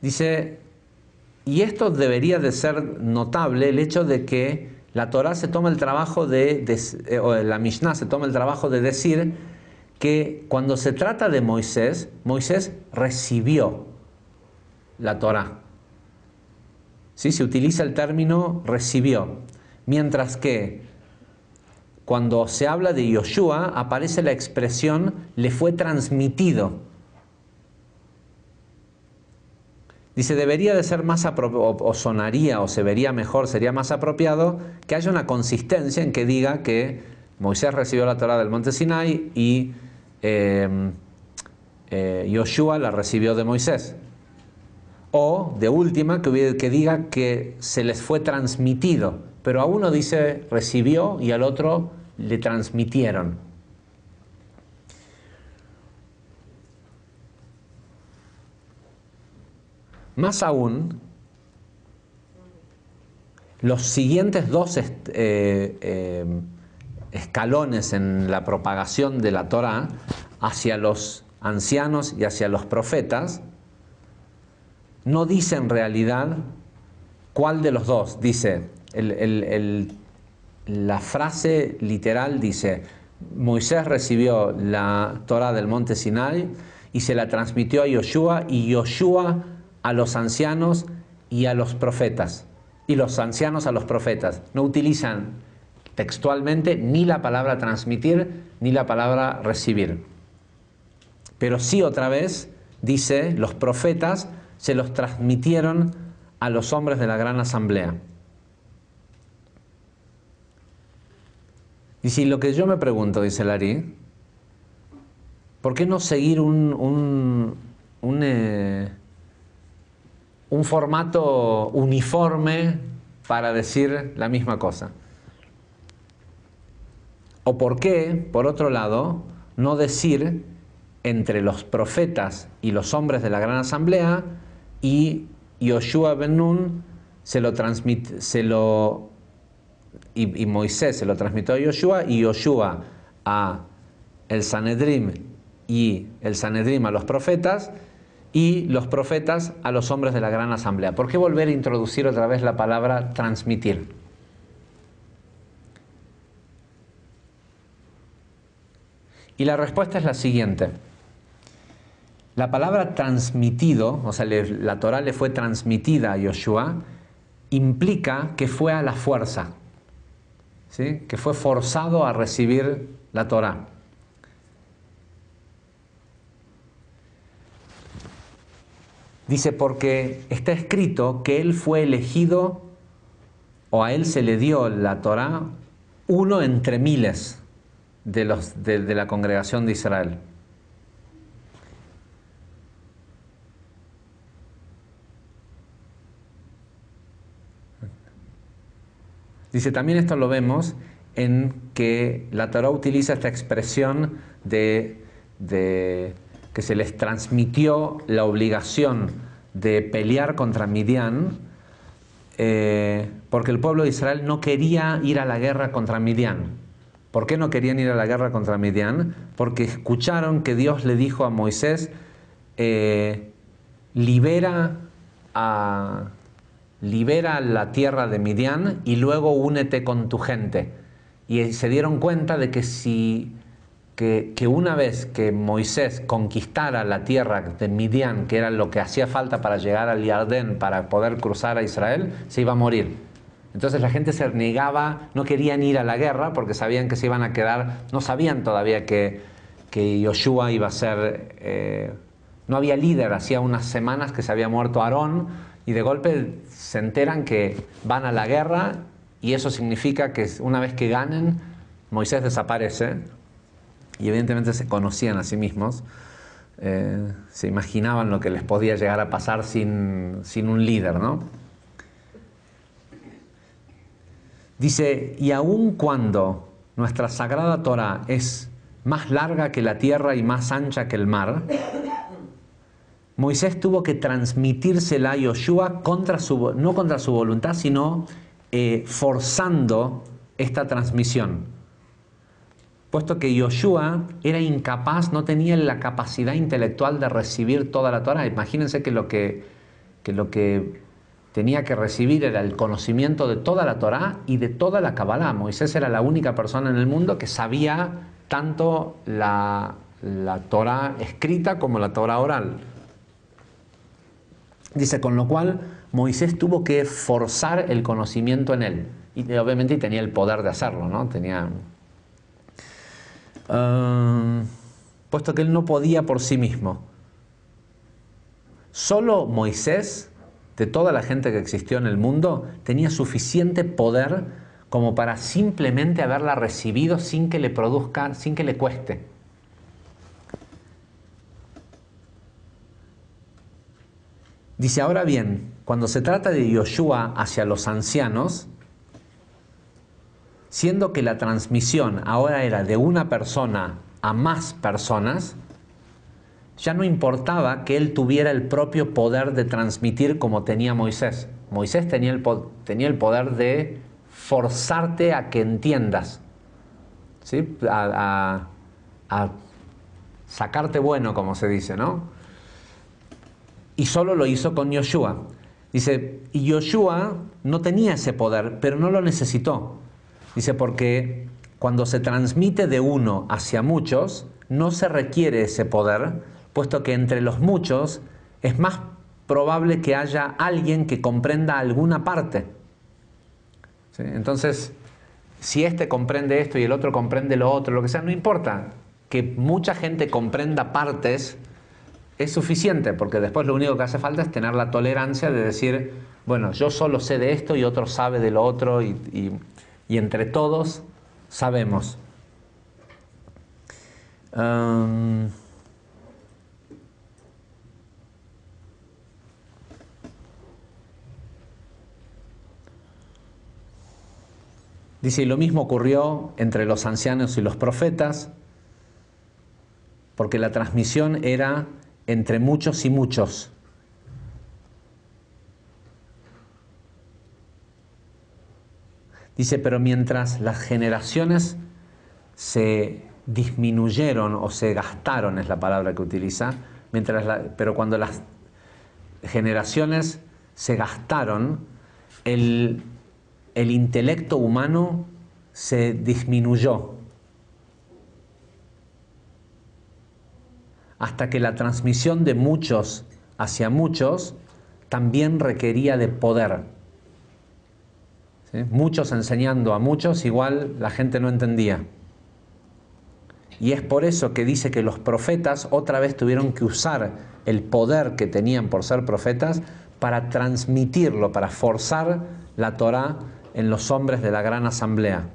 Dice, y esto debería de ser notable, el hecho de que la Torá se toma el trabajo o la Mishnah se toma el trabajo de decir que cuando se trata de Moisés, Moisés recibió la Torá. ¿Sí? Se utiliza el término recibió. Mientras que cuando se habla de Yoshua aparece la expresión le fue transmitido. Dice, debería de ser más apropiado, o sonaría, o se vería mejor, sería más apropiado que haya una consistencia en que diga que Moisés recibió la Torá del monte Sinai y Yoshua la recibió de Moisés. O, de última, que diga que se les fue transmitido, pero a uno dice recibió y al otro le transmitieron. Más aún, los siguientes dos escalones en la propagación de la Torá hacia los ancianos y hacia los profetas no dice en realidad cuál de los dos. Dice, la frase literal dice: Moisés recibió la Torá del monte Sinai y se la transmitió a Yoshua, y Yoshua a los ancianos y a los profetas, y los ancianos a los profetas. No utilizan textualmente ni la palabra transmitir ni la palabra recibir, pero sí otra vez dice: los profetas se los transmitieron a los hombres de la gran asamblea. Y si lo que yo me pregunto, dice Larí, ¿por qué no seguir un formato uniforme para decir la misma cosa? ¿O por qué, por otro lado, no decir entre los profetas y los hombres de la gran asamblea, y Yoshua ben Nun y Moisés se lo transmitió a Yoshua, y Yoshua a el Sanedrim, y el Sanedrim a los profetas, y los profetas a los hombres de la gran asamblea? ¿Por qué volver a introducir otra vez la palabra transmitir? Y la respuesta es la siguiente. La palabra transmitido, o sea, la Torá le fue transmitida a Yoshua, implica que fue a la fuerza, ¿sí? Que fue forzado a recibir la Torá. Dice, porque está escrito que él fue elegido, o a él se le dio la Torá, uno entre miles de la congregación de Israel. Dice, también esto lo vemos en que la Torá utiliza esta expresión de que se les transmitió la obligación de pelear contra Midian, porque el pueblo de Israel no quería ir a la guerra contra Midian. ¿Por qué no querían ir a la guerra contra Midian? Porque escucharon que Dios le dijo a Moisés: libera la tierra de Midian y luego únete con tu gente. Y se dieron cuenta de que una vez que Moisés conquistara la tierra de Midian, que era lo que hacía falta para llegar al Jardín, para poder cruzar a Israel, se iba a morir. Entonces la gente se negaba, no querían ir a la guerra porque sabían que se iban a quedar, no sabían todavía que Yoshua iba a ser, no había líder, hacía unas semanas que se había muerto Aarón, y de golpe se enteran que van a la guerra, y eso significa que una vez que ganen, Moisés desaparece, y evidentemente se conocían a sí mismos, se imaginaban lo que les podía llegar a pasar sin un líder, ¿no? Dice, y aun cuando nuestra sagrada Torá es más larga que la tierra y más ancha que el mar, Moisés tuvo que transmitírsela a Yoshua no contra su voluntad, sino forzando esta transmisión. Puesto que Yoshua era incapaz, no tenía la capacidad intelectual de recibir toda la Torá. Imagínense que lo que tenía que recibir era el conocimiento de toda la Torá y de toda la Kabbalah. Moisés era la única persona en el mundo que sabía tanto la Torá escrita como la Torá oral. Dice, con lo cual Moisés tuvo que forzar el conocimiento en él. Y obviamente tenía el poder de hacerlo, ¿no? Puesto que él no podía por sí mismo. Solo Moisés, de toda la gente que existió en el mundo, tenía suficiente poder como para simplemente haberla recibido sin que le produzca, sin que le cueste. Dice, ahora bien, cuando se trata de Yoshua hacia los ancianos, siendo que la transmisión ahora era de una persona a más personas, ya no importaba que él tuviera el propio poder de transmitir como tenía Moisés. Moisés tenía el poder de forzarte a que entiendas, ¿sí? A sacarte bueno, como se dice, ¿no? Y solo lo hizo con Yoshua. Dice, y Yoshua no tenía ese poder, pero no lo necesitó. Dice, porque cuando se transmite de uno hacia muchos, no se requiere ese poder, puesto que entre los muchos es más probable que haya alguien que comprenda alguna parte. ¿Sí? Entonces, si este comprende esto y el otro comprende lo otro, lo que sea, no importa. Que mucha gente comprenda partes es suficiente, porque después lo único que hace falta es tener la tolerancia de decir, bueno, yo solo sé de esto y otro sabe de lo otro y entre todos sabemos. Dice, y lo mismo ocurrió entre los ancianos y los profetas, porque la transmisión era entre muchos y muchos. Dice, pero mientras las generaciones se disminuyeron o se gastaron, es la palabra que utiliza, pero cuando las generaciones se gastaron, el intelecto humano se disminuyó, hasta que la transmisión de muchos hacia muchos también requería de poder. ¿Sí? Muchos enseñando a muchos, igual la gente no entendía. Y es por eso que dice que los profetas otra vez tuvieron que usar el poder que tenían por ser profetas para transmitirlo, para forzar la Torá en los hombres de la gran asamblea.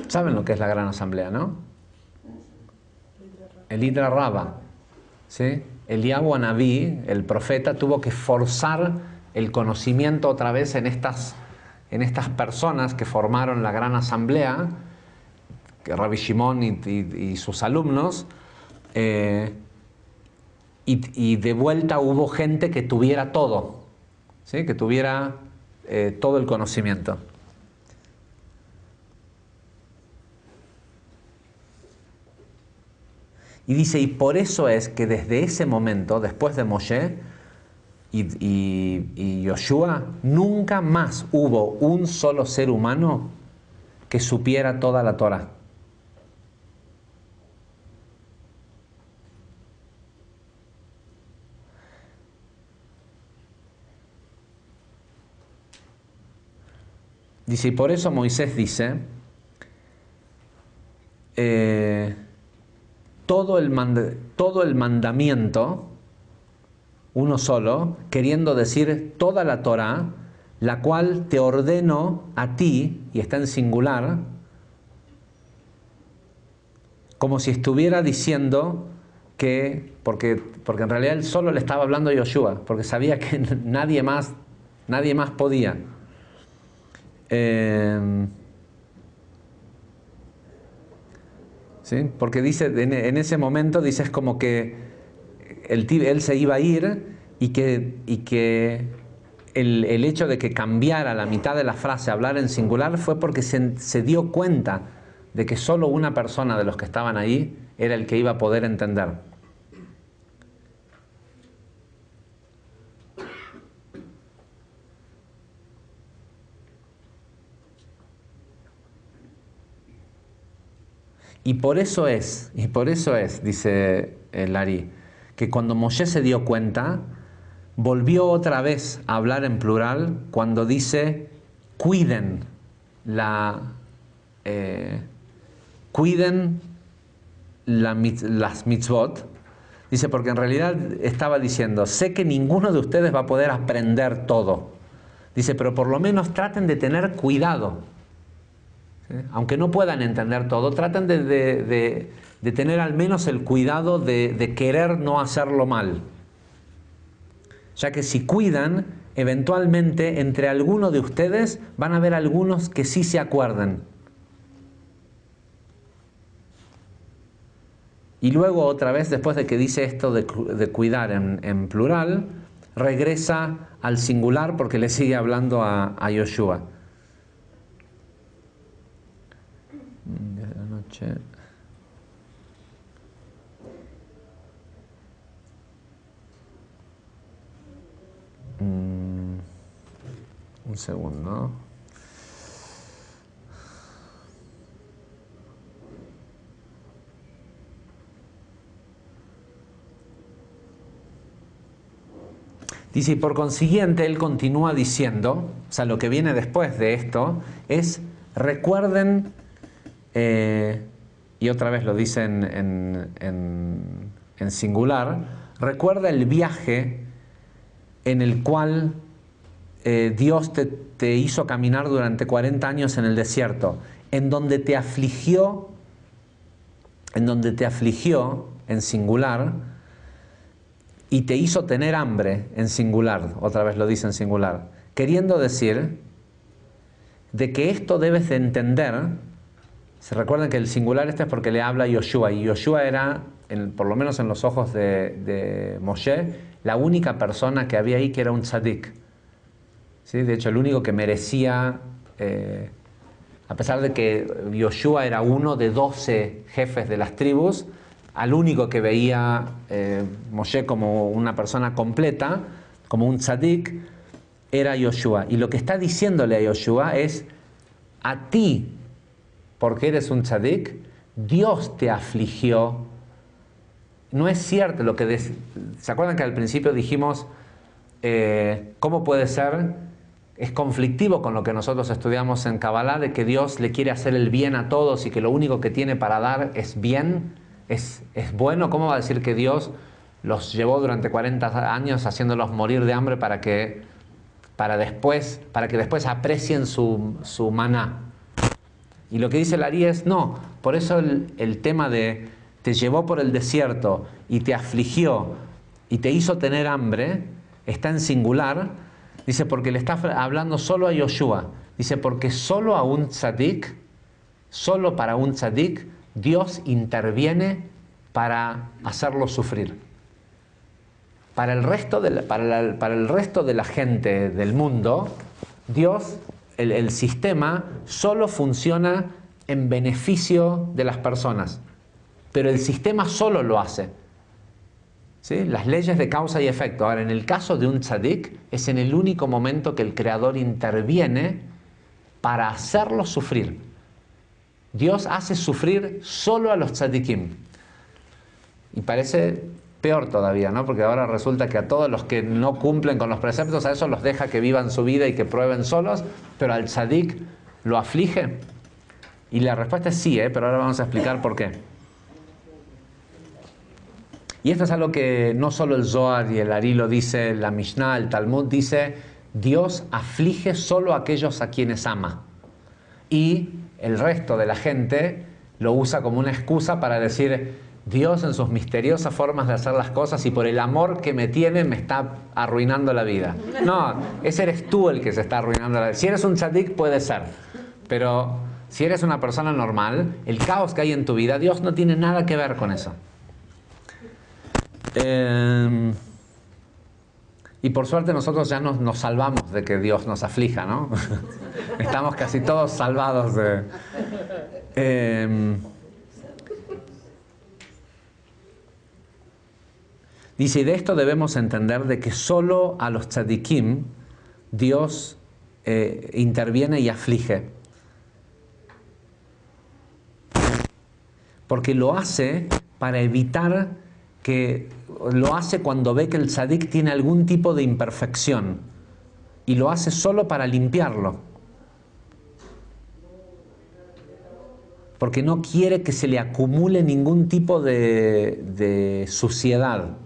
¿Saben lo que es la gran asamblea, no? El Hidra Rabba, ¿sí? Eliyahu Anabí, el profeta, tuvo que forzar el conocimiento otra vez en estas personas que formaron la gran asamblea, que Rabbi Shimon y sus alumnos, y de vuelta hubo gente que tuviera todo, ¿sí? Que tuviera todo el conocimiento. Y dice, y por eso es que desde ese momento, después de Moshe y Yoshua, nunca más hubo un solo ser humano que supiera toda la Torá. Dice, y por eso Moisés dice, todo el mandamiento, uno solo, queriendo decir toda la Torá, la cual te ordeno a ti, y está en singular, como si estuviera diciendo que, porque en realidad él solo le estaba hablando a Yoshua, porque sabía que nadie más podía. ¿Sí? Porque dice, en ese momento dice, es como que él se iba a ir y que el hecho de que cambiara la mitad de la frase a hablar en singular fue porque se dio cuenta de que solo una persona de los que estaban ahí era el que iba a poder entender. Y por eso es, dice el Ari, que cuando Moshe se dio cuenta, volvió otra vez a hablar en plural cuando dice, cuiden las mitzvot. Dice, porque en realidad estaba diciendo, sé que ninguno de ustedes va a poder aprender todo. Dice, pero por lo menos traten de tener cuidado. ¿sí? Aunque no puedan entender todo, traten de tener al menos el cuidado de querer no hacerlo mal. Ya que si cuidan, eventualmente entre algunos de ustedes van a haber algunos que sí se acuerden. Y luego otra vez, después de que dice esto de cuidar en plural, regresa al singular porque le sigue hablando a Yoshua. De la noche. Un segundo. Dice, y por consiguiente, él continúa diciendo, o sea, lo que viene después de esto es, recuerden, y otra vez lo dice en singular, recuerda el viaje en el cual Dios te hizo caminar durante 40 años en el desierto, en donde te afligió, en singular, y te hizo tener hambre, en singular, otra vez lo dice en singular, queriendo decir de que esto debes de entender. Se recuerdan que el singular es porque le habla a Yoshua, y Yoshua era, por lo menos en los ojos de Moshe, la única persona que había ahí que era un tzadik. ¿Sí? De hecho, el único que merecía, a pesar de que Yoshua era uno de 12 jefes de las tribus, al único que veía Moshe como una persona completa, como un tzadik, era Yoshua. Y lo que está diciéndole a Yoshua es, a ti, porque eres un tzadik, Dios te afligió. No es cierto lo que... ¿Se acuerdan que al principio dijimos, cómo puede ser? Es conflictivo con lo que nosotros estudiamos en Kabbalah, de que Dios le quiere hacer el bien a todos y que lo único que tiene para dar es bien, es bueno. ¿Cómo va a decir que Dios los llevó durante 40 años haciéndolos morir de hambre para que después aprecien su maná? Y lo que dice el Ari es, no, por eso el tema de te llevó por el desierto y te afligió y te hizo tener hambre, está en singular. Dice, porque le está hablando solo a Yoshua. Dice, porque solo a un tzadik, solo para un tzadik, Dios interviene para hacerlo sufrir. Para el resto de la gente del mundo, Dios, el sistema, solo funciona en beneficio de las personas. Pero el sistema solo lo hace. ¿Sí? Las leyes de causa y efecto. Ahora, en el caso de un tzadik, es en el único momento que el Creador interviene para hacerlo sufrir. Dios hace sufrir solo a los tzadikim. Y parece peor todavía, ¿no? Porque ahora resulta que a todos los que no cumplen con los preceptos, a esos los deja que vivan su vida y que prueben solos, pero al tzadik lo aflige. Y la respuesta es sí, pero ahora vamos a explicar por qué. Y esto es algo que no solo el Zohar y el Ari lo dice, la Mishnah, el Talmud dice, Dios aflige solo a aquellos a quienes ama. Y el resto de la gente lo usa como una excusa para decir, Dios en sus misteriosas formas de hacer las cosas y por el amor que me tiene me está arruinando la vida. No, ese eres tú el que se está arruinando la vida. Si eres un tzadik puede ser, pero si eres una persona normal, el caos que hay en tu vida, Dios no tiene nada que ver con eso. Y por suerte nosotros ya nos salvamos de que Dios nos aflija, ¿no? Estamos casi todos salvados de... Dice, y de esto debemos entender de que solo a los tzadikim Dios interviene y aflige. Porque lo hace para evitar que... Lo hace cuando ve que el tzadik tiene algún tipo de imperfección. Y lo hace solo para limpiarlo. Porque no quiere que se le acumule ningún tipo de suciedad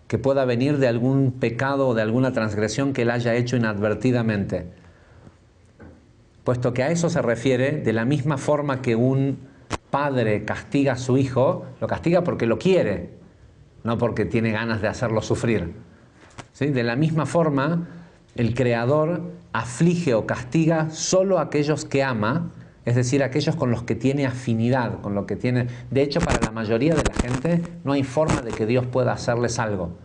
que pueda venir de algún pecado o de alguna transgresión que él haya hecho inadvertidamente. puesto que a eso se refiere, de la misma forma que un padre castiga a su hijo, lo castiga porque lo quiere, no porque tiene ganas de hacerlo sufrir. ¿Sí? De la misma forma, el Creador aflige o castiga solo a aquellos que ama, es decir, aquellos con los que tiene afinidad, con lo que tiene... De hecho, para la mayoría de la gente no hay forma de que Dios pueda hacerles algo,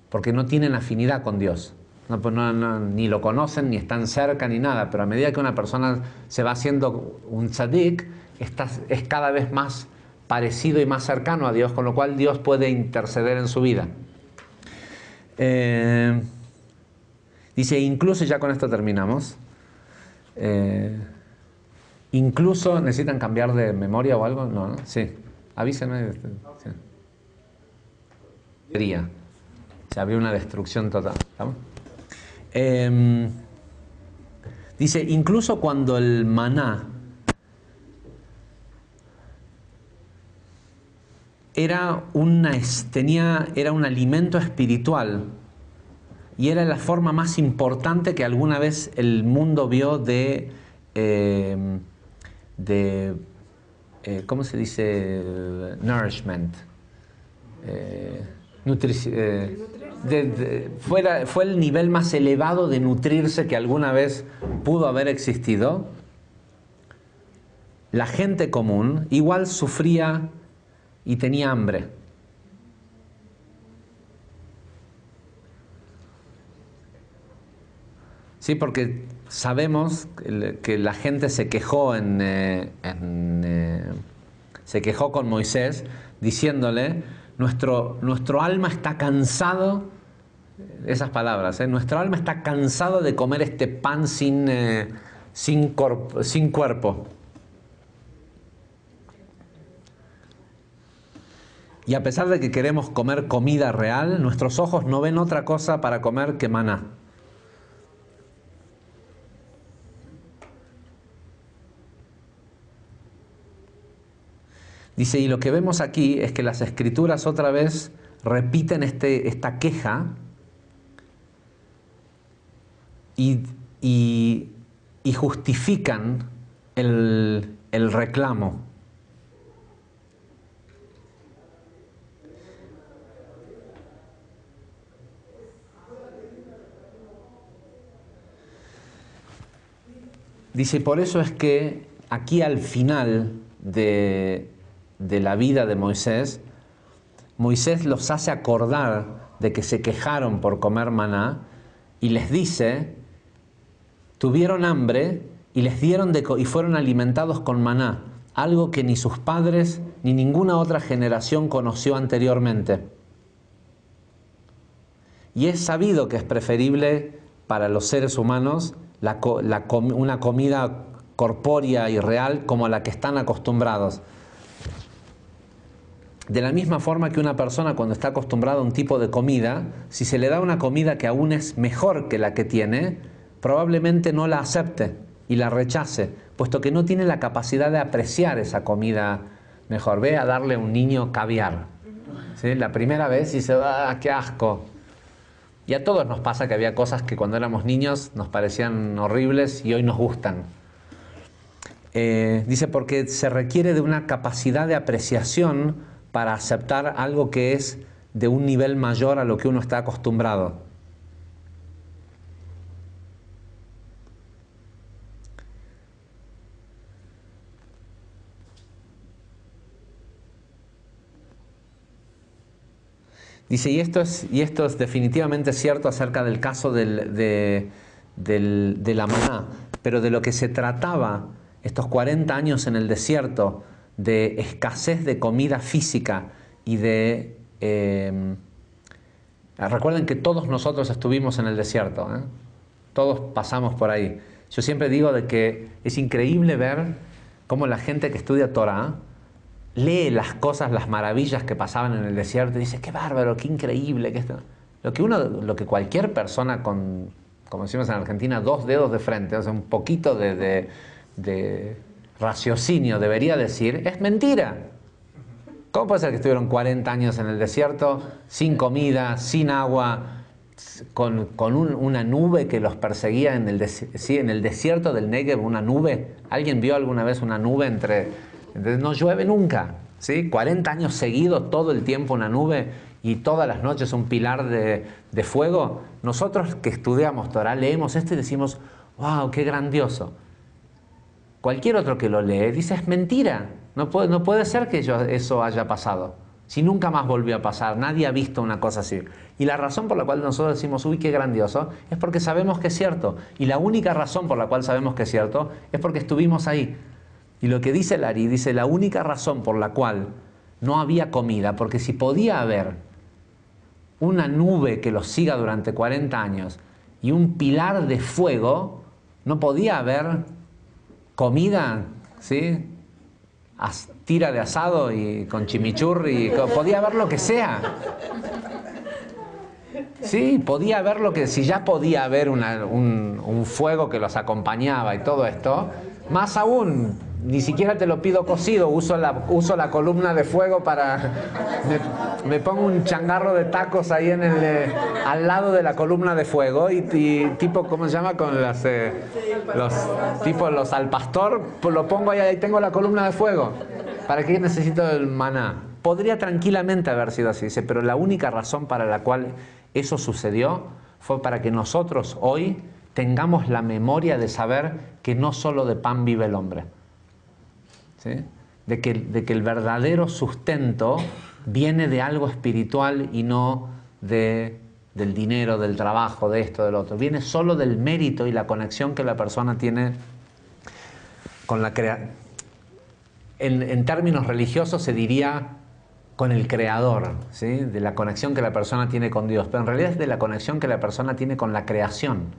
porque no tienen afinidad con Dios. Ni lo conocen, ni están cerca, ni nada, pero a medida que una persona se va haciendo un tzadik, es cada vez más parecido y más cercano a Dios, con lo cual Dios puede interceder en su vida. Dice, incluso, ya con esto terminamos, incluso, ¿necesitan cambiar de memoria o algo? No, ¿no? Sí, avísenme. Sí. Se abrió una destrucción total. ¿Estamos? Dice, incluso cuando el maná era un alimento espiritual y era la forma más importante que alguna vez el mundo vio de ¿cómo se dice? Nourishment. Fue el nivel más elevado de nutrirse que alguna vez pudo haber existido. La gente común igual sufría y tenía hambre. Sí, porque sabemos que la gente se quejó se quejó con Moisés diciéndole, nuestro alma está cansado, esas palabras, nuestro alma está cansado de comer este pan sin cuerpo. Y a pesar de que queremos comer comida real, nuestros ojos no ven otra cosa para comer que maná. Dice, y lo que vemos aquí es que las Escrituras otra vez repiten esta queja y justifican el reclamo. Dice, por eso es que aquí al final de la vida de Moisés, Moisés los hace acordar de que se quejaron por comer maná y les dice, tuvieron hambre y les dieron y fueron alimentados con maná, algo que ni sus padres ni ninguna otra generación conoció anteriormente. Y es sabido que es preferible para los seres humanos una comida corpórea y real como a la que están acostumbrados. De la misma forma que una persona cuando está acostumbrada a un tipo de comida, si se le da una comida que aún es mejor que la que tiene, probablemente no la acepte y la rechace, puesto que no tiene la capacidad de apreciar esa comida mejor. Ve a darle a un niño caviar, ¿sí? La primera vez y dice, ¡ah, qué asco! Y a todos nos pasa que había cosas que cuando éramos niños nos parecían horribles y hoy nos gustan. Dice, porque se requiere de una capacidad de apreciación para aceptar algo que es de un nivel mayor a lo que uno está acostumbrado. Dice, y esto es definitivamente cierto acerca del caso de la maná, pero de lo que se trataba estos 40 años en el desierto, de escasez de comida física y de... recuerden que todos nosotros estuvimos en el desierto, ¿eh? Todos pasamos por ahí. Yo siempre digo de que es increíble ver cómo la gente que estudia Torah lee las cosas, las maravillas que pasaban en el desierto y dice, qué bárbaro, qué increíble. Lo que cualquier persona con, como decimos en Argentina, 2 dedos de frente, o sea, un poquito de raciocinio debería decir, es mentira. ¿Cómo puede ser que estuvieron 40 años en el desierto, sin comida, sin agua, una nube que los perseguía en el desierto del Negev, una nube. ¿Alguien vio alguna vez una nube no llueve nunca, ¿sí? 40 años seguidos, todo el tiempo una nube y todas las noches un pilar de fuego. Nosotros que estudiamos Torah leemos esto y decimos, wow, qué grandioso. Cualquier otro que lo lee dice, es mentira, no puede ser que eso haya pasado. Si nunca más volvió a pasar, nadie ha visto una cosa así. Y la razón por la cual nosotros decimos, uy, qué grandioso, es porque sabemos que es cierto. Y la única razón por la cual sabemos que es cierto es porque estuvimos ahí. Y lo que dice Lari, dice, la única razón por la cual no había comida, porque si podía haber una nube que los siga durante 40 años y un pilar de fuego, no podía haber comida, ¿sí? Tira de asado y con chimichurri, podía haber lo que sea. Sí, podía haber lo que, si ya podía haber un fuego que los acompañaba y todo esto, más aún, ni siquiera te lo pido cocido, uso la columna de fuego para, me pongo un changarro de tacos ahí al lado de la columna de fuego y tipo, ¿cómo se llama? Con los al pastor, pues lo pongo ahí tengo la columna de fuego. ¿Para qué necesito el maná? Podría tranquilamente haber sido así, dice, pero la única razón para la cual eso sucedió fue para que nosotros hoy tengamos la memoria de saber que no solo de pan vive el hombre. ¿Sí? De que el verdadero sustento viene de algo espiritual y no del dinero, del trabajo, de esto, del otro. Viene solo del mérito y la conexión que la persona tiene con la creación. En términos religiosos se diría con el Creador, ¿sí? De la conexión que la persona tiene con Dios, pero en realidad es de la conexión que la persona tiene con la creación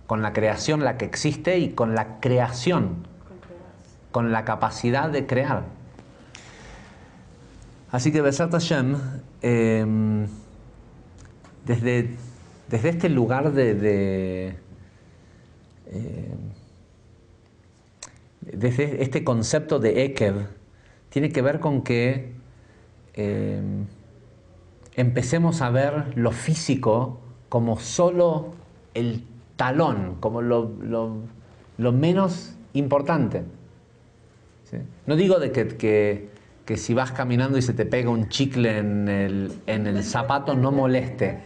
la que existe y con la creación, con la capacidad de crear. Así que Besat Hashem, desde este lugar desde este concepto de Ekev, tiene que ver con que empecemos a ver lo físico como solo el talón, como lo menos importante. ¿Sí? No digo de que si vas caminando y se te pega un chicle en el zapato no moleste,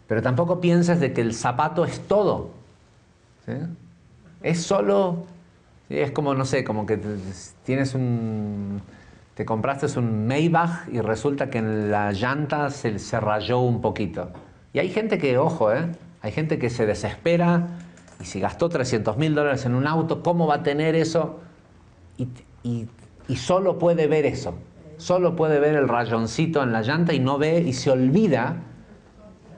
pero tampoco pienses de que el zapato es todo. ¿Sí? Es solo, ¿sí? Es como, no sé, como que te compraste un Maybach y resulta que en la llanta se rayó un poquito. Y hay gente que, ojo, hay gente que se desespera y si gastó $300.000 en un auto, ¿cómo va a tener eso? Y solo puede ver eso. Solo puede ver el rayoncito en la llanta y no ve y se olvida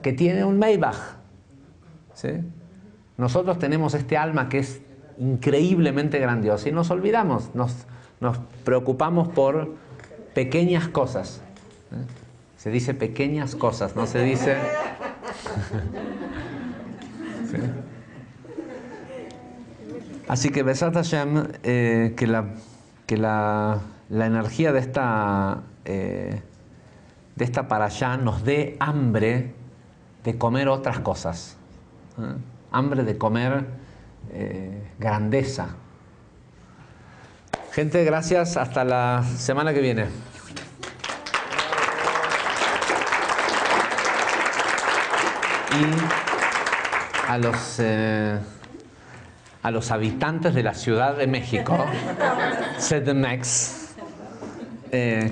que tiene un Maybach. ¿Sí? Nosotros tenemos este alma que es increíblemente grandiosa y nos olvidamos, nos preocupamos por pequeñas cosas. Se dice pequeñas cosas, no se dice... ¿Sí? Así que Besat Hashem, que la energía de esta parashá nos dé hambre de comer otras cosas. Hambre de comer grandeza. Gente, gracias. Hasta la semana que viene. Y a los habitantes de la Ciudad de México, CDMX,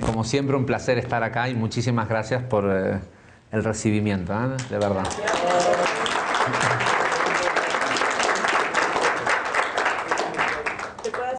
como siempre un placer estar acá y muchísimas gracias por el recibimiento, de verdad.